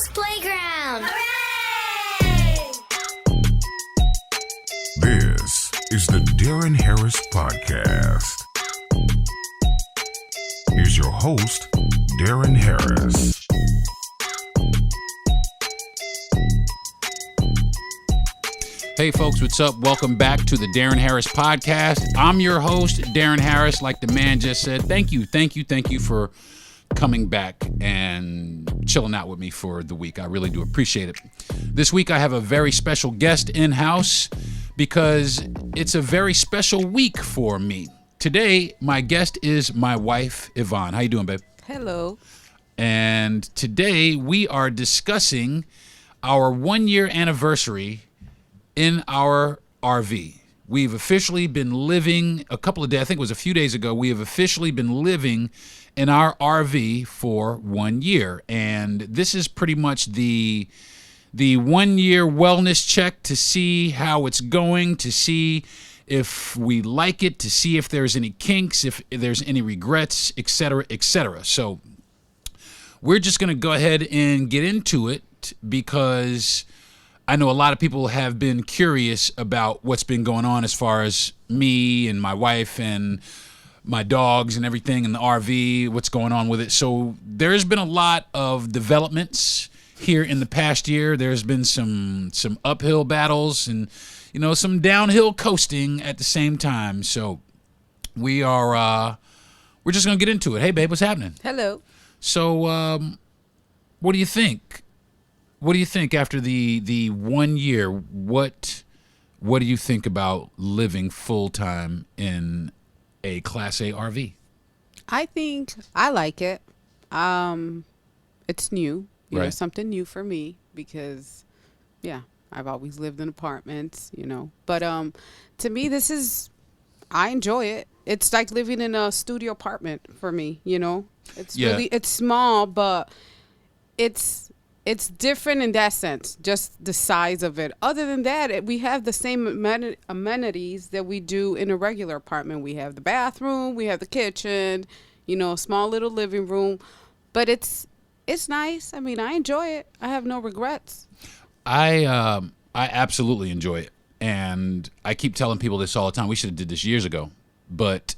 Kids Playground. Hooray! This is the Deron Harris Podcast. Here's your host, Deron Harris. Hey folks, what's up? Welcome back to the Deron Harris Podcast. I'm your host, Deron Harris. Like the man just said, thank you for coming back and chilling out with me for the week. I really do appreciate it. This week I have a very special guest in-house because it's a very special week for me. Today, my guest is my wife, Evonne. How you doing, babe? Hello. And today we are discussing our 1-year anniversary in our RV. We've officially been living a couple of days, I think it was a few days ago, we have officially been living in our RV for 1 year. And this is pretty much the 1 year wellness check to see how it's going, to see if we like it, to see if there's any kinks, if there's any regrets, etc., etc. So we're just going to go ahead and get into it because I know a lot of people have been curious about what's been going on as far as me and my wife and my dogs and everything in the RV, what's going on with it. So there's been a lot of developments here in the past year. There's been some uphill battles and, you know, some downhill coasting at the same time. So we're just going to get into it. Hey, babe, what's happening? Hello. So what do you think? What do you think after the 1 year? What do you think about living full time in a Class A RV? I think I like it. It's new, you know, Right. something new for me because, yeah, I've always lived in apartments, you know. But to me, I enjoy it. It's like living in a studio apartment for me, you know. It's small, but it's different in that sense, just the size of it. Other than that, we have the same amenities that we do in a regular apartment. We have the bathroom, we have the kitchen, you know, a small little living room. But it's nice. I mean, I enjoy it. I have no regrets. I absolutely enjoy it. And I keep telling people this all the time. We should have did this years ago. But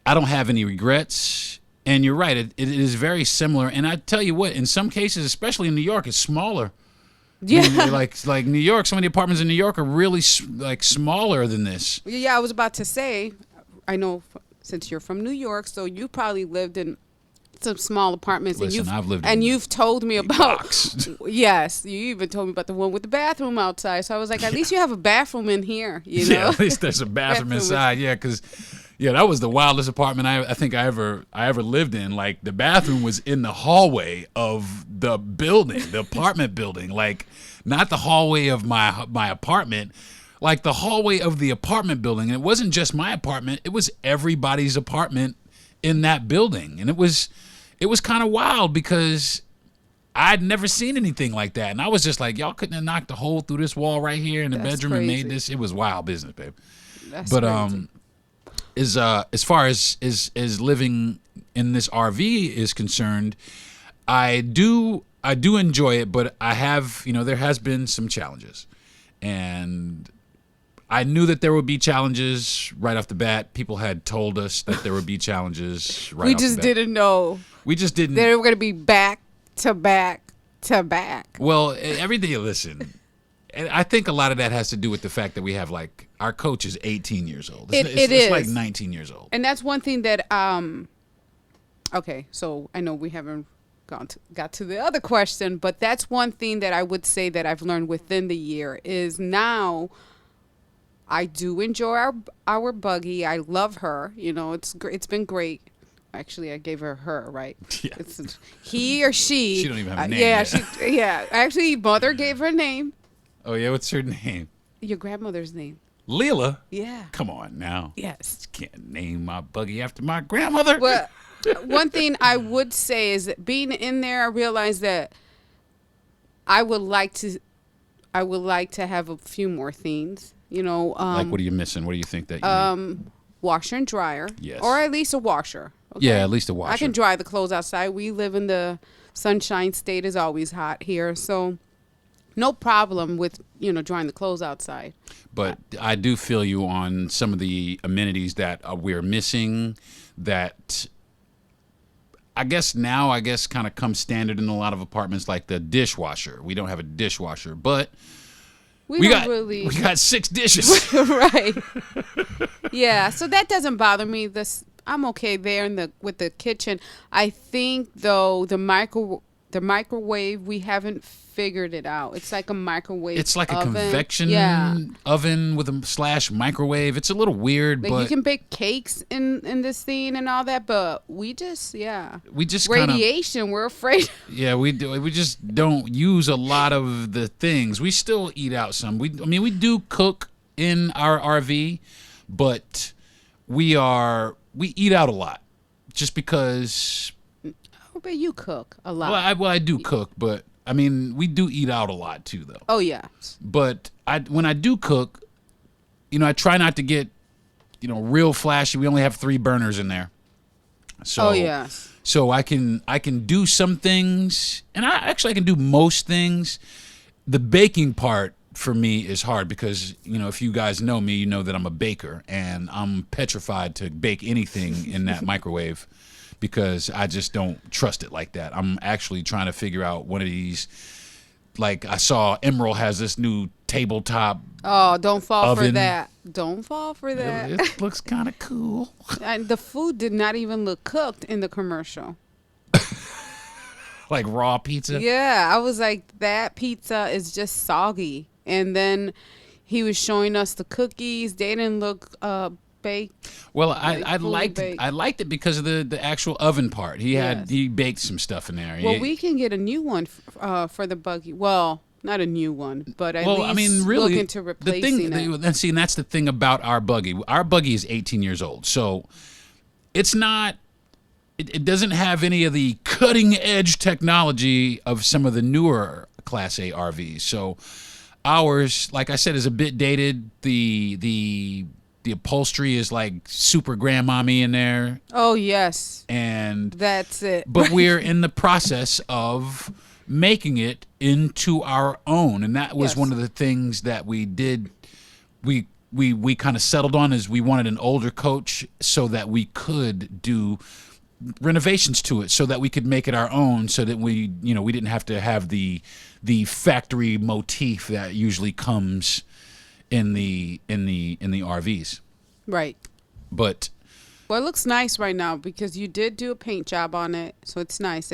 I don't have any regrets. And you're right, it is very similar. And I tell you what, in some cases, especially in New York, it's smaller. Yeah. I mean, like New York, some of the apartments in New York are really like smaller than this. Yeah, I was about to say, I know since you're from New York, so you probably lived in some small apartments. Listen, I've lived and in you've told me about blocks. Yes, you even told me about the one with the bathroom outside. So I was like, at least you have a bathroom in here, you know? Yeah, at least there's a bathroom inside. Yeah, because that was the wildest apartment I think I ever lived in. Like the bathroom was in the hallway of the building, the apartment building. Like not the hallway of my apartment, like the hallway of the apartment building. And it wasn't just my apartment; it was everybody's apartment in that building. And it was kind of wild because I'd never seen anything like that. And I was just like, y'all couldn't have knocked a hole through this wall right here in the That's bedroom crazy. and made this. It was wild business, babe. That's But crazy. as far as living in this RV is concerned, I do enjoy it, but I have, there has been some challenges. And I knew that there would be challenges right off the bat. People had told us that there would be challenges right We off the just bat. didn't know We just didn't. they were going to be back to back to back. Well, everything, listen, and I think a lot of that has to do with the fact that we have, like, our coach is 18 years old. It's like 19 years old. And that's one thing that, okay, so I know we haven't got to the other question, but that's one thing that I would say that I've learned within the year is now I do enjoy our buggy. I love her. You know, it's been great. Actually, I gave her, right? Yeah. It's he or she. She don't even have a name Yeah, yet. yeah. Actually, mother gave her name. Oh, yeah? What's her name? Your grandmother's name. Leela? Yeah. Come on now. Yes. Can't name my buggy after my grandmother. Well, one thing I would say is that being in there, I realized that I would like to have a few more things. You know, like, what are you missing? What do you think that you need? Washer and dryer. Yes. Or at least a washer. Okay? Yeah, at least a washer. I can dry the clothes outside. We live in the Sunshine State is always hot here, so no problem with drying the clothes outside. But I do feel you on some of the amenities that we're missing. That I guess kind of comes standard in a lot of apartments, like the dishwasher. We don't have a dishwasher, but we got 6 dishes. Right. Yeah, so that doesn't bother me. I'm okay there with the kitchen. I think though the microwave, we haven't figured it out. It's like a microwave. It's like oven. A convection oven with a / microwave. It's a little weird, like but you can bake cakes in this thing and all that. But we just radiation. We're afraid. Yeah, we do. We just don't use a lot of the things. We still eat out some. We do cook in our RV, but we eat out a lot, just because. But you cook a lot. Well, I do cook, but I mean, we do eat out a lot too, though. Oh yeah. But when I do cook, I try not to get, real flashy. We only have 3 burners in there. So, oh yeah. So I can do some things, and I can do most things. The baking part for me is hard because, if you guys know me, you know that I'm a baker, and I'm petrified to bake anything in that microwave. Because I just don't trust it like that. I'm actually trying to figure out one of these. Like I saw Emerald has this new tabletop. Oh, don't fall oven. for that. Don't fall for that. It looks kind of cool. And the food did not even look cooked in the commercial. Like raw pizza? Yeah, I was like, that pizza is just soggy. And then he was showing us the cookies. They didn't look baked. Well, I liked it because of the actual oven part. He baked some stuff in there. Well, we can get a new one for the buggy. Well, not a new one, but at least look into replacing it. And that's the thing about our buggy. Our buggy is 18 years old, so it's not. It doesn't have any of the cutting edge technology of some of the newer Class A RVs. So ours, like I said, is a bit dated. The upholstery is like super grandmommy in there. Oh, yes. And that's it. But we're in the process of making it into our own. And that was one of the things that we did. We kind of settled on is we wanted an older coach so that we could do renovations to it, so that we could make it our own, so that we didn't have to have the factory motif that usually comes in the RVs. Right. But well, it looks nice right now because you did do a paint job on it, so it's nice.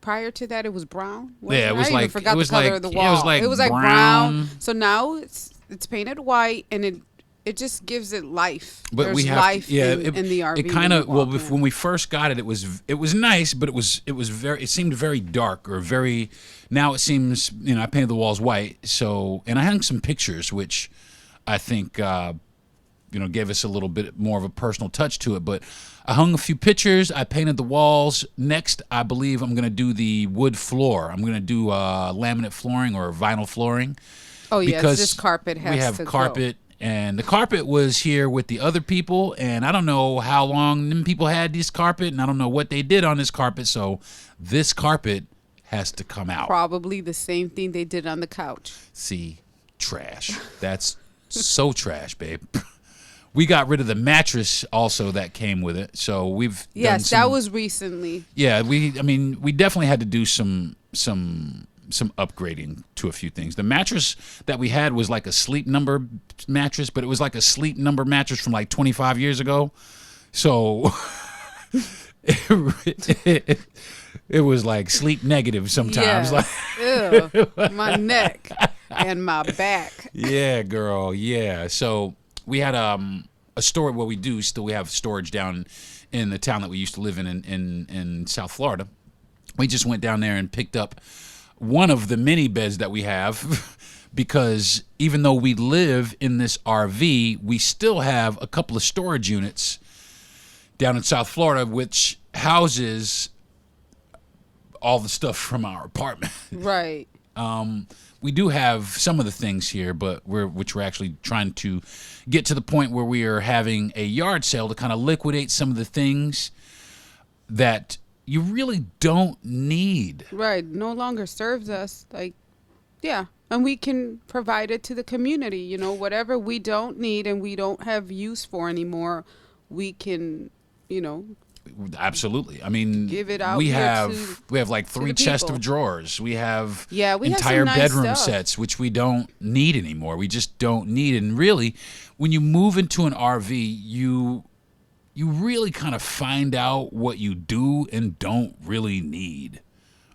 Prior to that, it was brown. Yeah, it was I even forgot the color of the wall. It was like brown. So now it's painted white, and it just gives it life. But There's we have life in the RV. It kind of when we first got it, it was nice, but it seemed very dark or very. Now it seems I painted the walls white, and I hung some pictures which I think gave us a little bit more of a personal touch to it. But I hung a few pictures. I painted the walls. Next, I believe I'm going to do the wood floor. I'm going to do laminate flooring or vinyl flooring. Oh yes, this carpet has to go. We have carpet. And the carpet was here with the other people, and I don't know how long them people had this carpet, and I don't know what they did on this carpet, so this carpet has to come out. Probably the same thing they did on the couch. See, trash. That's so trash, babe. We got rid of the mattress also that came with it, so we've done that was recently. Yeah, we definitely had to do some upgrading to a few things. The mattress that we had was like a Sleep Number mattress, but it was like a Sleep Number mattress from like 25 years ago. So it was like sleep negative sometimes. Yeah. Ew, my neck and my back. Yeah, girl. Yeah. So we had a storage. Well, we have storage down in the town that we used to live in South Florida. We just went down there and picked up one of the mini beds that we have, because even though we live in this RV, we still have a couple of storage units down in South Florida, which houses all the stuff from our apartment. Right. We do have some of the things here, but we're actually trying to get to the point where we are having a yard sale to kind of liquidate some of the things that you really don't need. Right. No longer serves us. Like, yeah. And we can provide it to the community. You know, whatever we don't need and we don't have use for anymore, we can, you know, Absolutely. I mean, give it out we here have like to 3 the chests of people. drawers. We have Yeah, we have some entire nice bedroom stuff. sets, which we don't need anymore. We just don't need. And really, when you move into an RV, you really kind of find out what you do and don't really need.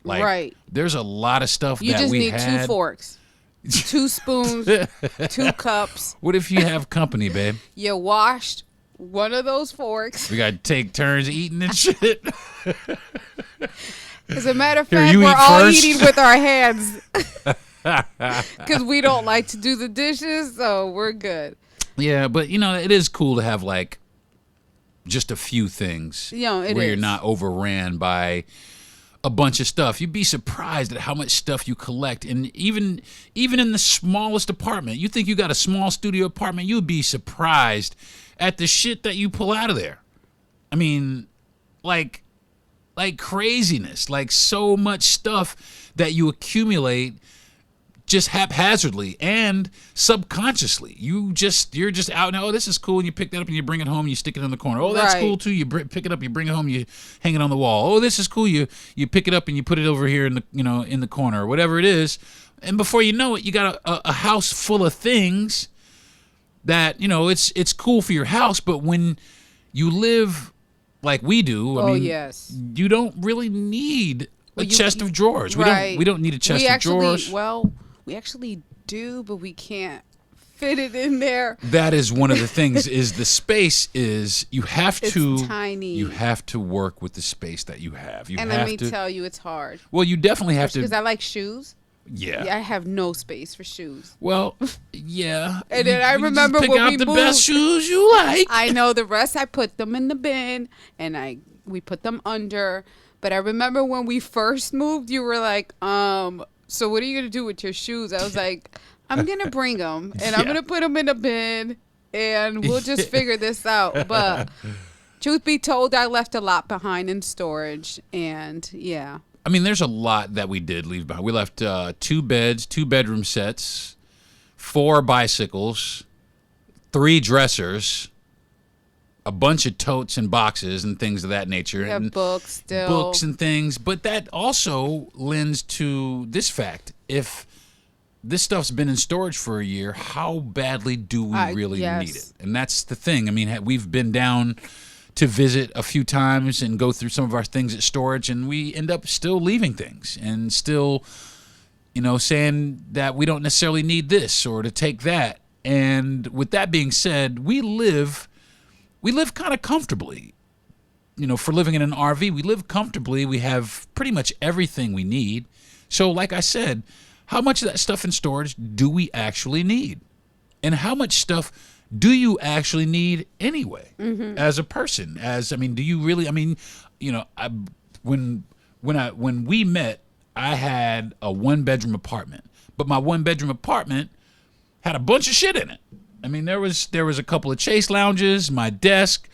Like, Right. there's a lot of stuff You that just we need had. 2 forks, 2 spoons, 2 cups. What if you have company, babe? You washed one of those forks. We got to take turns eating and shit. As a matter of Here, fact, you we're eat all first. eating with our hands because we don't like to do the dishes, so we're good. Yeah, but you know, it is cool to have like just a few things You know, it where you're is. not overran by a bunch of stuff. You'd be surprised at how much stuff you collect, and even in the smallest apartment. You think you got a small studio apartment, you'd be surprised at the shit that you pull out of there. I mean, like craziness, like so much stuff that you accumulate just haphazardly and subconsciously. You're just out now. Oh, this is cool, and you pick that up and you bring it home. You stick it in the corner. Oh, that's Right. cool too. You pick it up, you bring it home, you hang it on the wall. Oh, this is cool. You pick it up and you put it over here in the in the corner or whatever it is. And before you know it, you got a house full of things that it's cool for your house. But when you live like we do, I mean, Yes. you don't really need a chest of drawers. Right. We don't need a chest of drawers. Well, we actually do, but we can't fit it in there. That is one of the things. Is the space is you have It's to tiny. You have to work with the space that you have. You And have let me to. tell you, it's hard. Well, you definitely have Because to. I like shoes. Yeah. I have no space for shoes. Well, yeah. And then I You just remember pick when out we the moved. best shoes you like. I know the rest. I put them in the bin, and we put them under. But I remember when we first moved, you were like, so what are you gonna do with your shoes? I was like, I'm gonna bring them, and I'm Yeah. gonna put them in the bin, and we'll just figure this out. But truth be told, I left a lot behind in storage, and yeah. I mean, there's a lot that we did leave behind. We left 2 beds, 2 bedroom sets, 4 bicycles, 3 dressers, a bunch of totes and boxes and things of that nature. We have and books still. books and things. But that also lends to this fact. If this stuff's been in storage for a year, how badly do we really yes. need it? And that's the thing. I mean, we've been down to visit a few times and go through some of our things at storage, and we end up still leaving things and still, saying that we don't necessarily need this or to take that. And with that being said, we live kind of comfortably. For living in an RV, we live comfortably. We have pretty much everything we need. So like I said, how much of that stuff in storage do we actually need? And how much stuff do you actually need anyway as a person? Do you really, when we met, I had a 1-bedroom apartment, but my 1-bedroom apartment had a bunch of shit in it. I mean, there was a couple of chase lounges, my desk,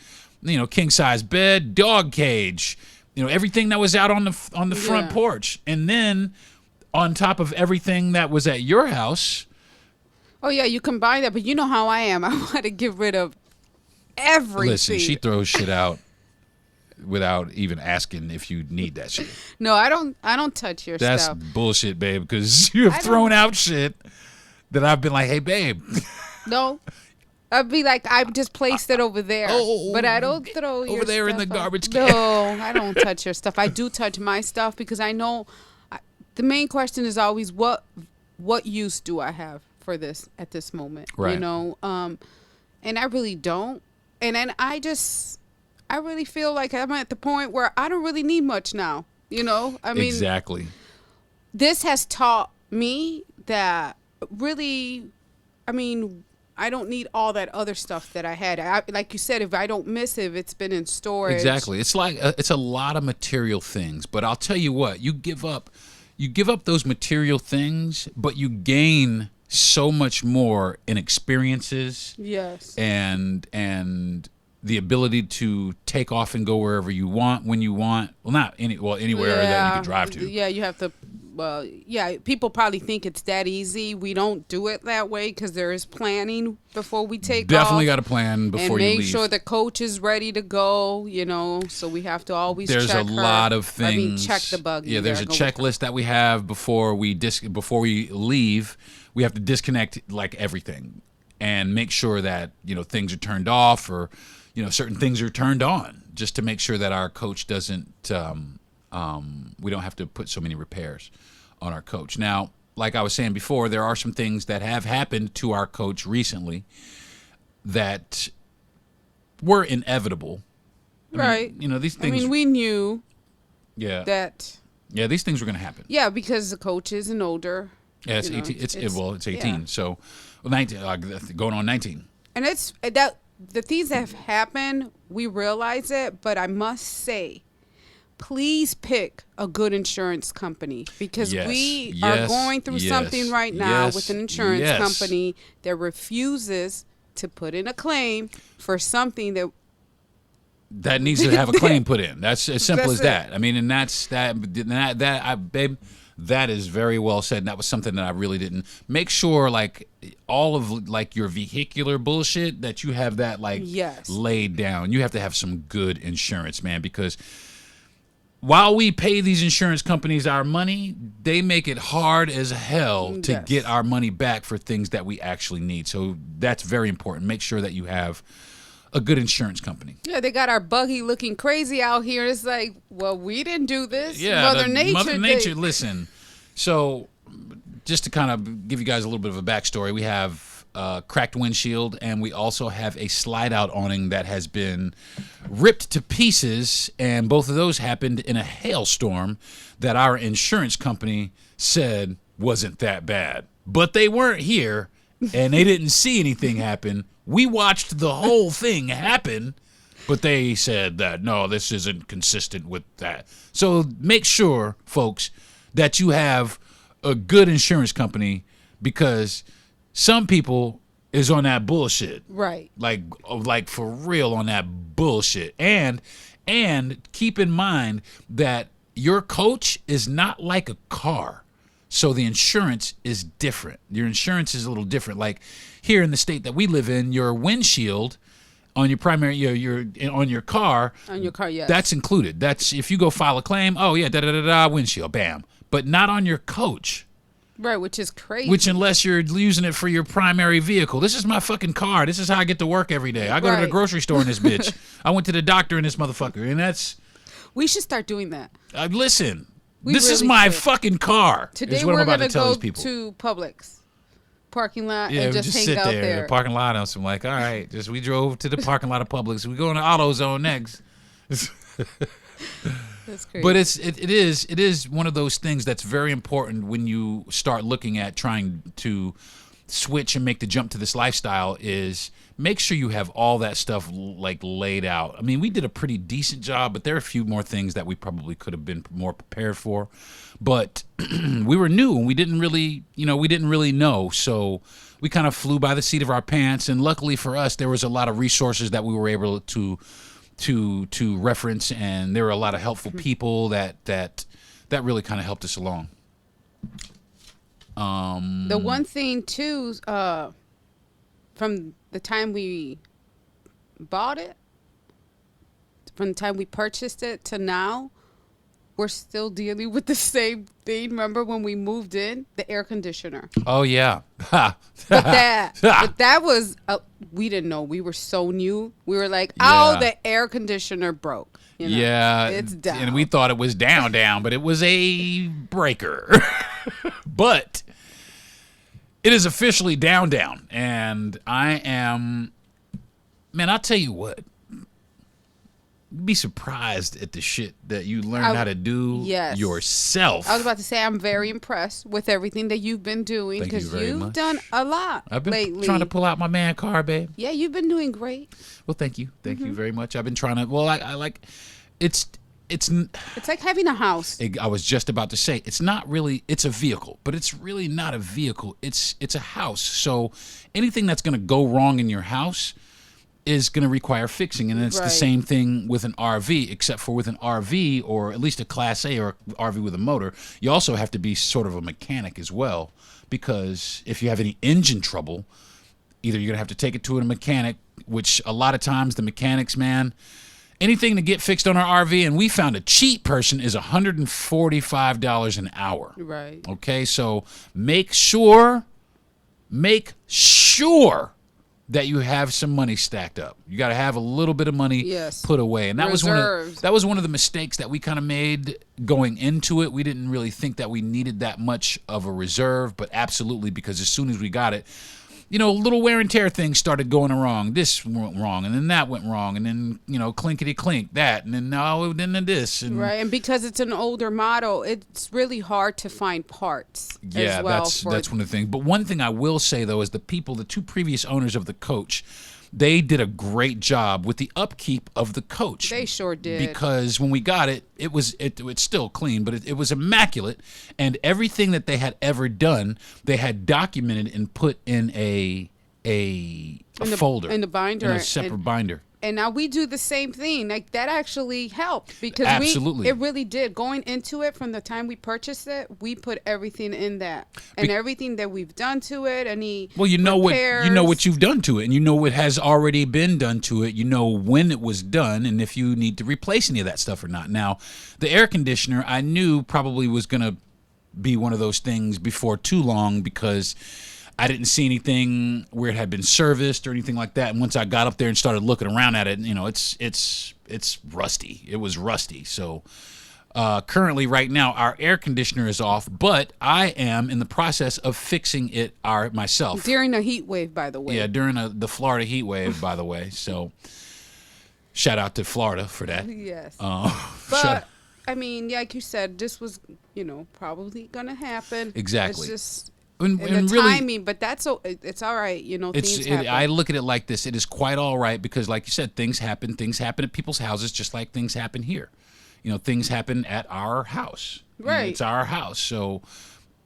king size bed, dog cage, everything that was out on the front Yeah. porch. And then on top of everything that was at your house, Oh yeah, you combine that, but you know how I am. I want to get rid of everything. listen, she throws shit out without even asking if you need that shit. No, I don't touch your That's stuff. bullshit, babe, because you I have don't- thrown out shit that I've been like, hey, babe. No. I'd be like, I just placed it over there. Oh, but I don't throw your over there in the stuff out. garbage can. No, I don't touch your stuff. I do touch my stuff because I know the main question is always what use do I have for this at this moment? Right. And I really don't. And then I really feel like I'm at the point where I don't really need much now. I mean, Exactly. this has taught me that really, I don't need all that other stuff that I had. Like you said, if I don't miss it, if it's been in storage. Exactly. It's like it's a lot of material things, but I'll tell you what, you give up those material things, but you gain so much more in experiences Yes. and the ability to take off and go wherever you want, when you want. Well, not anywhere that you can drive to. Yeah, you have to. Well, yeah, people probably think it's that easy. We don't do it that way because there is planning before we take off. Definitely got to plan before you leave. And make sure the coach is ready to go, so we have to always there's check a lot of things. I mean, check the buggy. Yeah, there's a checklist that we have before we leave. We have to disconnect like everything and make sure that, things are turned off or, certain things are turned on just to make sure that our coach doesn't, we don't have to put so many repairs on our coach. Now, like I was saying before, there are some things that have happened to our coach recently that were inevitable. Right. I mean, these things. we knew. Yeah. That. Yeah, these things were going to happen. Yeah, because the coach is an older. Yeah, it's 18. It's 18. Yeah. So, 19, going on 19. And it's that the things that have happened, we realize it, but I must say, please pick a good insurance company because we are going through something right now with an insurance company that refuses to put in a claim for something that needs to have a claim put in. That's as simple as that. I mean, and babe, that is very well said. And that was something that I really didn't make sure, like all of like your vehicular bullshit, that you have that laid down. You have to have some good insurance, man, because while we pay these insurance companies our money, they make it hard as hell to get our money back for things that we actually need. So that's very important. Make sure that you have a good insurance company. Yeah, they got our buggy looking crazy out here. It's like, well, we didn't do this. Yeah, Mother Nature. Listen, so just to kind of give you guys a little bit of a backstory, we have cracked windshield, and we also have a slide-out awning that has been ripped to pieces, and both of those happened in a hailstorm that our insurance company said wasn't that bad. But they weren't here, and they didn't see anything happen. We watched the whole thing happen, but they said that, no, this isn't consistent with that. So make sure, folks, that you have a good insurance company, because some people is on that bullshit. Right. Like for real on that bullshit. And keep in mind that your coach is not like a car. So the insurance is different. Your insurance is a little different. Like here in the state that we live in, your windshield on your primary, your on your car. On your car, yes. That's included. That's if you go file a claim. Oh yeah, windshield, bam. But not on your coach. Right, which is crazy. Which, unless you're using it for your primary vehicle. This is my fucking car. This is how I get to work every day. I go to the grocery store in this bitch. I went to the doctor in this motherfucker. And that's... We should start doing that. Listen, this is my fucking car. Today we're going to go to Publix parking lot and just hang sit out there. there. The parking lot. I'm like, all right. We drove to the parking lot of Publix. We go in the AutoZone next. That's crazy. But it is one of those things that's very important when you start looking at trying to switch and make the jump to this lifestyle, is make sure you have all that stuff like laid out. I mean, we did a pretty decent job, but there are a few more things that we probably could have been more prepared for. But we were new and we didn't really know. So we kind of flew by the seat of our pants. And luckily for us, there was a lot of resources that we were able to reference, and there were a lot of helpful people that really kind of helped us along. The one thing too, from the time we bought it, from the time we purchased it to now, we're still dealing with the same thing. Remember when we moved in, the air conditioner? Oh yeah. but that was we didn't know. We were so new. We were like, the air conditioner broke. Yeah, it's down. And we thought it was down, but it was a breaker. But it is officially down. And I am, man, I'll tell you what. Be surprised at the shit that you learned how to do yourself. I was about to say, I'm very impressed with everything that you've been doing, because you've done a lot I've been lately. Trying to pull out my man card, babe. Yeah, you've been doing great. Well, thank you. Thank you very much. I've been trying to, I like, it's like having a house. I was just about to say, it's not really, it's a vehicle, but it's really not a vehicle. It's a house. So anything that's going to go wrong in your house, is going to require fixing. And it's the Right. same thing with an RV, except for with an RV, or at least a Class A or RV with a motor, you also have to be sort of a mechanic as well, because if you have any engine trouble, either you're going to have to take it to a mechanic, which a lot of times the mechanics, man, anything to get fixed on our RV, and we found a cheap person is $145 an hour. Right. Okay, so make sure that you have some money stacked up. You got to have a little bit of money Yes. put away, and that Reserves. was one of the mistakes that we kind of made going into it. We didn't really think that we needed that much of a reserve, but absolutely, because as soon as we got it, little wear and tear things started going wrong. This went wrong, and then that went wrong, and then clinkety clink that, and then this, and Right, and because it's an older model, it's really hard to find parts. yeah, as well that's one of the things. But one thing I will say though is the two previous owners of the coach, they did a great job with the upkeep of the coach. They sure did. Because when we got it, it's still clean, but it was immaculate, and everything that they had ever done, they had documented and put in a folder, in the binder, in a separate binder. And now we do the same thing. Like, that actually helped, because Absolutely. it really did. Going into it, from the time we purchased it, we put everything in that, and everything that we've done to it. Well, you know repairs. what you've done to it, and you know what has already been done to it. You know when it was done, and if you need to replace any of that stuff or not. Now, the air conditioner, I knew probably was going to be one of those things before too long, because I didn't see anything where it had been serviced or anything like that. And once I got up there and started looking around at it, it's rusty. It was rusty. So currently, right now, our air conditioner is off, but I am in the process of fixing it myself. During a heat wave, by the way. Yeah, during the Florida heat wave, by the way. So shout out to Florida for that. Yes. But I mean, like you said, this was, probably gonna happen. Exactly. It's just And the really, timing, but it's all right. Things happen. I look at it like this. It is quite all right, because, like you said, things happen. Things happen at people's houses, just like things happen here. Things happen at our house. Right. It's our house. So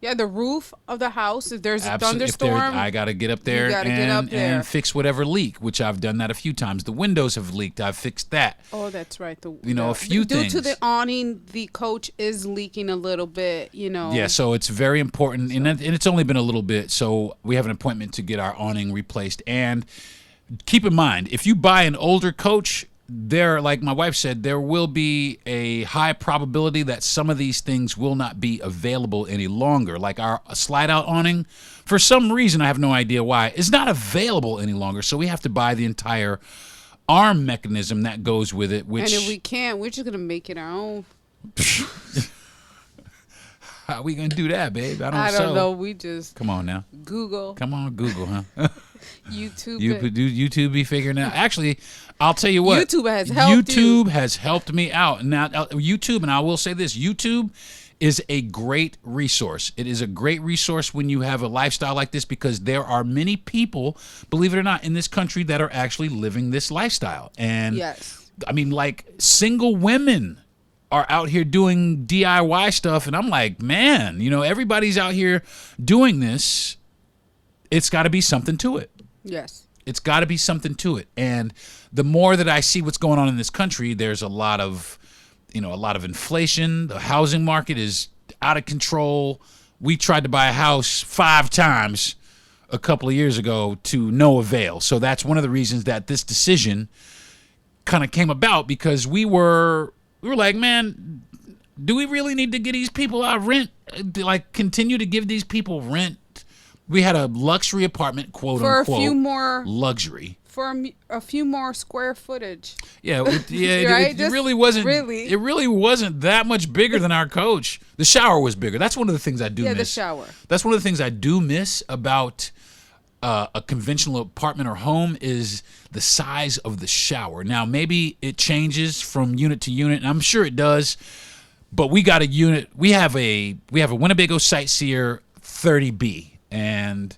Yeah, the roof of the house. If there's a absolutely, thunderstorm, I got to get up there, you gotta get up there. and fix whatever leak, which I've done that a few times. The windows have leaked. I've fixed that. oh, that's right. A few due things. to the awning, the coach is leaking a little bit. Yeah, so it's very important, and it's only been a little bit. So we have an appointment to get our awning replaced. And keep in mind, if you buy an older coach, like my wife said, there will be a high probability that some of these things will not be available any longer. Like our slide-out awning, for some reason, I have no idea why, is not available any longer. So we have to buy the entire arm mechanism that goes with it. Which, and if we can't, we're just gonna make it our own. how are we gonna do that, babe? I don't know. We just Come on now. Google, Come on, Google, huh? YouTube. YouTube be figuring out. Actually, I'll tell you what. YouTube has helped YouTube has helped me out. And now YouTube, and I will say this: YouTube is a great resource. It is a great resource when you have a lifestyle like this, because there are many people, believe it or not, in this country that are actually living this lifestyle. And Yes. I mean, like, single women are out here doing DIY stuff, and I'm like, man, everybody's out here doing this. It's got to be something to it. Yes. It's got to be something to it. And the more that I see what's going on in this country, there's a lot of inflation. The housing market is out of control. We tried to buy a house 5 times a couple of years ago to no avail. So that's one of the reasons that this decision kind of came about, because we were like, man, do we really need to get these people our rent? Like, continue to give these people rent? We had a luxury apartment, quote For unquote, a few more luxury. For a few more square footage. Yeah, Right? it really wasn't. Really. It really wasn't that much bigger than our coach. The shower was bigger. That's one of the things I do miss. Yeah, the shower. That's one of the things I do miss about a conventional apartment or home, is the size of the shower. Now, maybe it changes from unit to unit, and I'm sure it does. But we got a unit. We have a Winnebago Sightseer 30B. And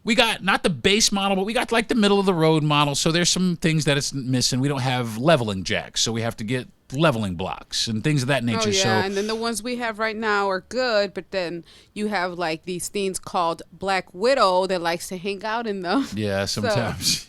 we got not the base model, but we got like the middle of the road model. So there's some things that it's missing. We don't have leveling jacks, so we have to get leveling blocks and things of that nature. Oh yeah, So and then the ones we have right now are good, but then you have like these things called Black Widow that likes to hang out in them. yeah, sometimes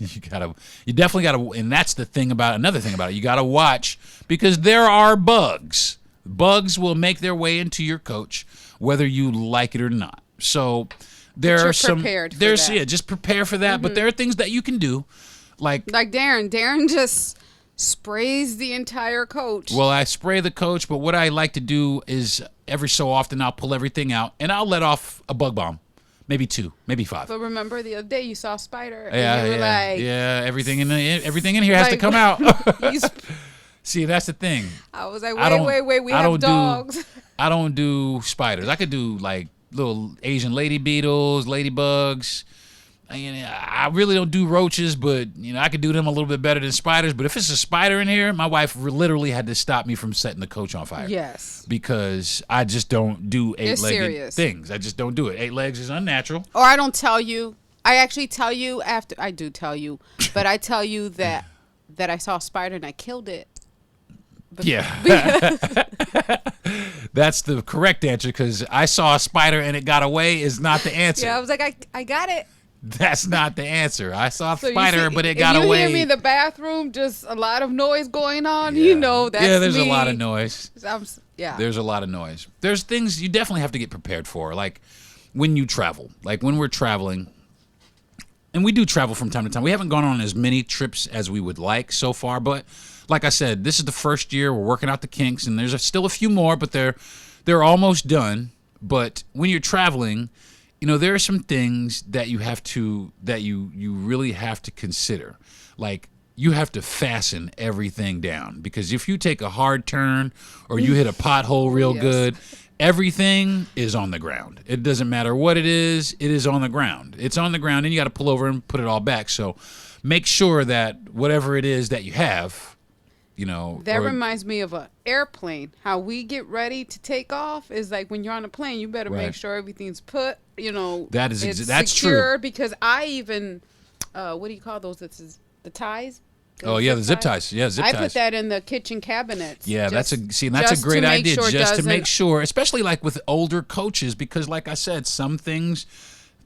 you definitely gotta, and that's the thing about another thing about it. You gotta watch because there are bugs. Bugs will make their way into your coach, whether you like it or not. So there are some. Just prepare for that. But there are things that you can do, like Darren. Darren just sprays the entire coach. well, I spray the coach, but what I like to do is every so often I'll pull everything out and I'll let off a bug bomb, maybe 2, maybe 5. But remember the other day you saw a spider. Yeah, and you were like, everything in here has to like, come out. you sp- See, that's the thing. I was like, I don't- wait, we I have don't do- dogs. I don't do spiders. I could do like little Asian lady beetles, ladybugs. I really don't do roaches, but I could do them a little bit better than spiders. But if it's a spider in here, my wife literally had to stop me from setting the coach on fire. Yes. Because I just don't do 8-legged serious. things. I just don't do it. 8 legs is unnatural. Or I don't tell you. I actually tell you after. I do tell you, but I tell you that I saw a spider and I killed it. Yeah. That's the correct answer because I saw a spider and it got away is not the answer. Yeah, I was like, I got it. That's not the answer. I saw a So you spider, see- but it if got you away. hear me in the bathroom, just a lot of noise going on. You know, that's yeah, there's me. a lot of noise. Yeah. There's a lot of noise. There's things you definitely have to get prepared for, like when you travel, like when we're traveling. And we do travel from time to time. We haven't gone on as many trips as we would like so far, but like I said, this is the first year. We're working out the kinks, and there's still a few more, but they're almost done. But when you're traveling, there are some things that you really have to consider. Like you have to fasten everything down because if you take a hard turn or you hit a pothole real Yes. good, everything is on the ground. It doesn't matter what it is on the ground. It's on the ground and you got to pull over and put it all back. So make sure that whatever it is that you have, That reminds me of an airplane. How we get ready to take off is like when you're on a plane, you better Right. make sure everything's put, That is it's that's secure true. because I even, what do you call those? The ties? Oh yeah, the zip ties. Yeah, zip I ties. put that in the kitchen cabinets. Yeah, that's a just great to make idea. sure it Just to make doesn't- sure, especially like with older coaches, because like I said, some things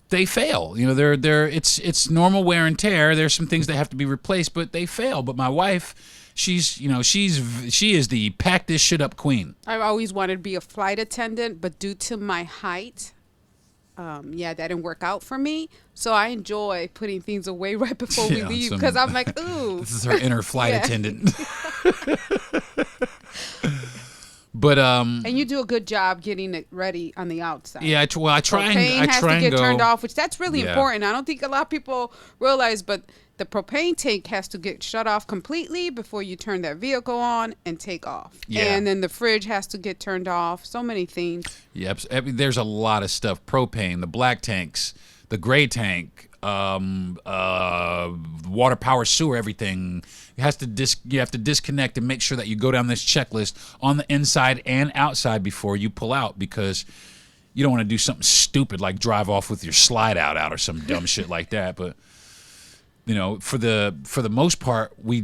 they fail. It's normal wear and tear. There's some things that have to be replaced, but they fail. But my wife, she is the pack this shit up queen. I've always wanted to be a flight attendant, but due to my height, that didn't work out for me. So I enjoy putting things away right before we Yeah, leave some- because I'm like, ooh. This is her inner flight Yeah. attendant. But And you do a good job getting it ready on the outside. yeah, I try Propane and has to and get go. turned off, which that's really Yeah. important. I don't think a lot of people realize, but the propane tank has to get shut off completely before you turn that vehicle on and take off. Yeah. And then the fridge has to get turned off. So many things. Yep, there's a lot of stuff. Propane, the black tanks, the gray tank, water, power, sewer, everything. You have to disconnect and make sure that you go down this checklist on the inside and outside before you pull out because you don't want to do something stupid like drive off with your slide out or some dumb shit like that. But for the most part, we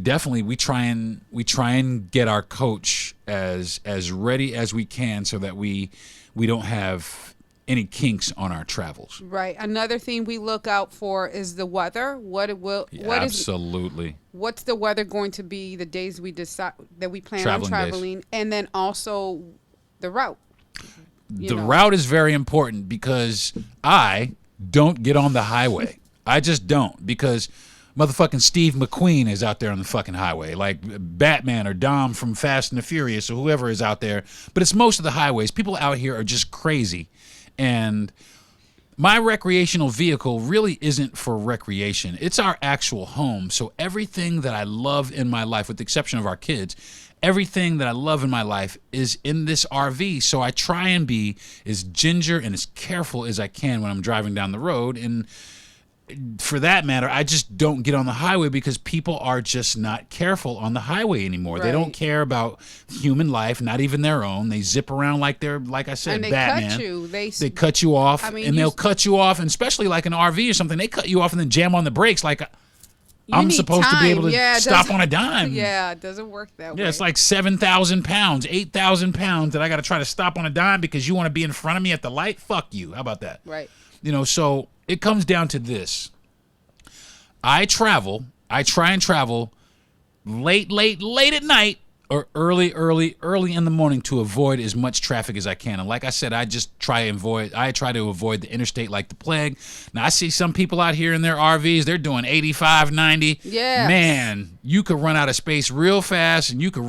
try and get our coach as ready as we can so that we don't have any kinks on our travels. Right. Another thing we look out for is the weather. Absolutely. What's the weather going to be the days we decide that we plan Traveling on days. traveling, and then also the route. The route is very important because I don't get on the highway. I just don't because motherfucking Steve McQueen is out there on the fucking highway, like Batman or Dom from Fast and the Furious or whoever is out there. But it's most of the highways. People out here are just crazy. And my recreational vehicle really isn't for recreation. It's our actual home. So everything that I love in my life, with the exception of our kids, everything that I love in my life is in this RV. So I try and be as ginger and as careful as I can when I'm driving down the road. And for that matter, I just don't get on the highway because people are just not careful on the highway anymore. They don't Right. care about human life, not even their own. They zip around like they're, like I said, And they Batman. cut you. They cut you off, I mean, and you they'll s- cut you off, and especially like an RV or something, they cut you off and then jam on the brakes like, I'm need supposed to be able to time. stop on a dime. Yeah, it doesn't work that way. Yeah, it's like 7,000 pounds, 8,000 pounds that I got to try to stop on a dime because you want to be in front of me at the light. Fuck you. How about that? Right. So it comes down to this. I try and travel late at night or early in the morning to avoid as much traffic as I can. And like I said, I try to avoid the interstate like the plague. Now I see some people out here in their RVs, they're doing 85, 90. Yeah. Man, you could run out of space real fast and you could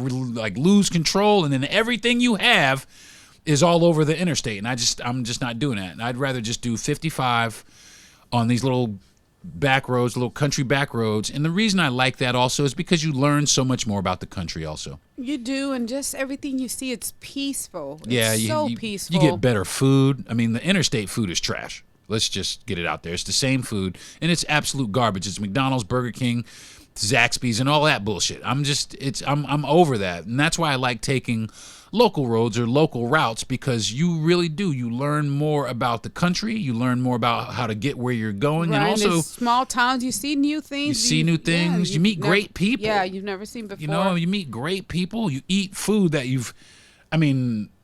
lose control, and then everything you have is all over the interstate. And I'm just not doing that. And I'd rather just do 55 on these little back roads, little country back roads. And the reason I like that also is because you learn so much more about the country also. You do, and just everything you see, it's peaceful. Yeah, it's so you peaceful. You get better food. I mean, the interstate food is trash. Let's just get it out there. It's the same food, and it's absolute garbage. It's McDonald's, Burger King, Zaxby's, and all that bullshit. I'm over that, and that's why I like taking local roads or local routes, because you really do. You learn more about the country. You learn more about how to get where you're going, Right, and also it's small towns. You see new things. you see new things. Yeah, you meet never- great people. Yeah, you've never seen before. You know, you meet great people. You eat food that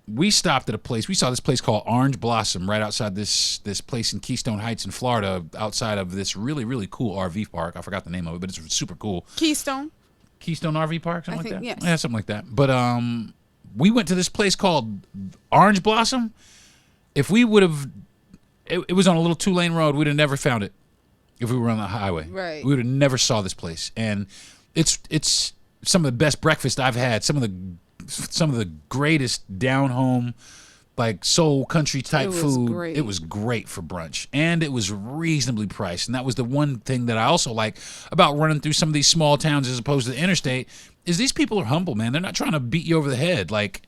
we stopped at a place. We saw this place called Orange Blossom right outside this place in Keystone Heights in Florida, outside of this really, really cool RV park. I forgot the name of it, but it's super cool. Keystone RV Park, something like that? yes. Yeah, something like that. But we went to this place called Orange Blossom. If we would have, it was on a little 2-lane road, we'd have never found it if we were on the highway. Right. We would have never saw this place. And it's some of the best breakfast I've had, some of the greatest down home, like soul country type It was food. great. It was great for brunch, and it was reasonably priced. And that was the one thing that I also like about running through some of these small towns as opposed to the interstate, is these people are humble, man. They're not trying to beat you over the head. Like,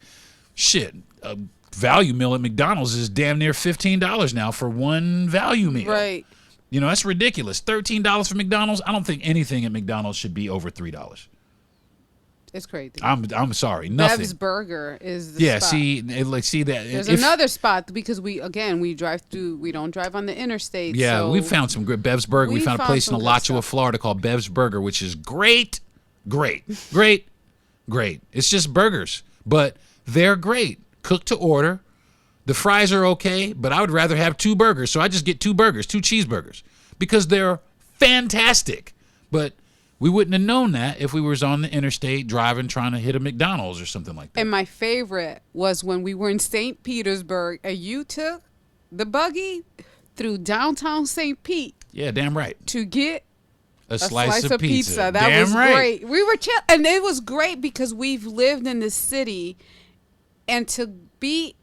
shit, a value meal at McDonald's is damn near $15 now for one value meal. Right. That's ridiculous. $13 for McDonald's. I don't think anything at McDonald's should be over $3. It's crazy. I'm sorry, nothing. Bev's Burger is the spot. See that. There's another spot because we drive through. We don't drive on the interstate. Yeah, so we found some great Bev's Burger. We we found a found place in some good Alachua, stuff. Florida called Bev's Burger, which is great. It's just burgers, but they're great. Cooked to order. The fries are okay, but I would rather have 2 burgers, so I just get 2 burgers, 2 cheeseburgers, because they're fantastic. But we wouldn't have known that if we was on the interstate driving, trying to hit a McDonald's or something like that. And my favorite was when we were in St. Petersburg and you took the buggy through downtown St. Pete Yeah, damn right. to get A slice of pizza. That Damn was right. great. We were chill, and it was great because we've lived in the city, and to be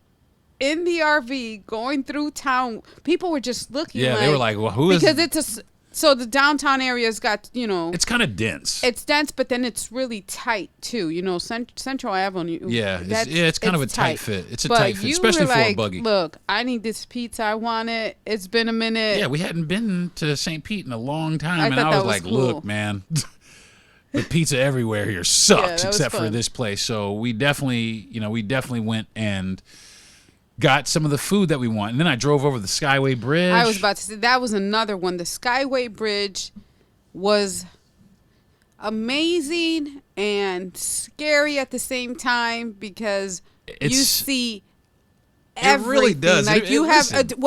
in the RV going through town, people were just looking. Yeah, they were like, "Well, who is?" Because so the downtown area's got It's kind of dense. It's dense, but then it's really tight too. Central Avenue. Yeah, it's kind of a tight fit. It's a But tight fit, you especially were for a like, buggy. Look, I need this pizza. I want it. It's been a minute. Yeah, we hadn't been to St. Pete in a long time, I and thought I was that was like, cool. "Look, man, the pizza everywhere here Yeah, sucks, that was except for fun. this place." So we definitely went and got some of the food that we want, and then I drove over the Skyway Bridge. I was about to say that was another one. The Skyway Bridge was amazing and scary at the same time because you It's- see It everything. really does. Like you have listen.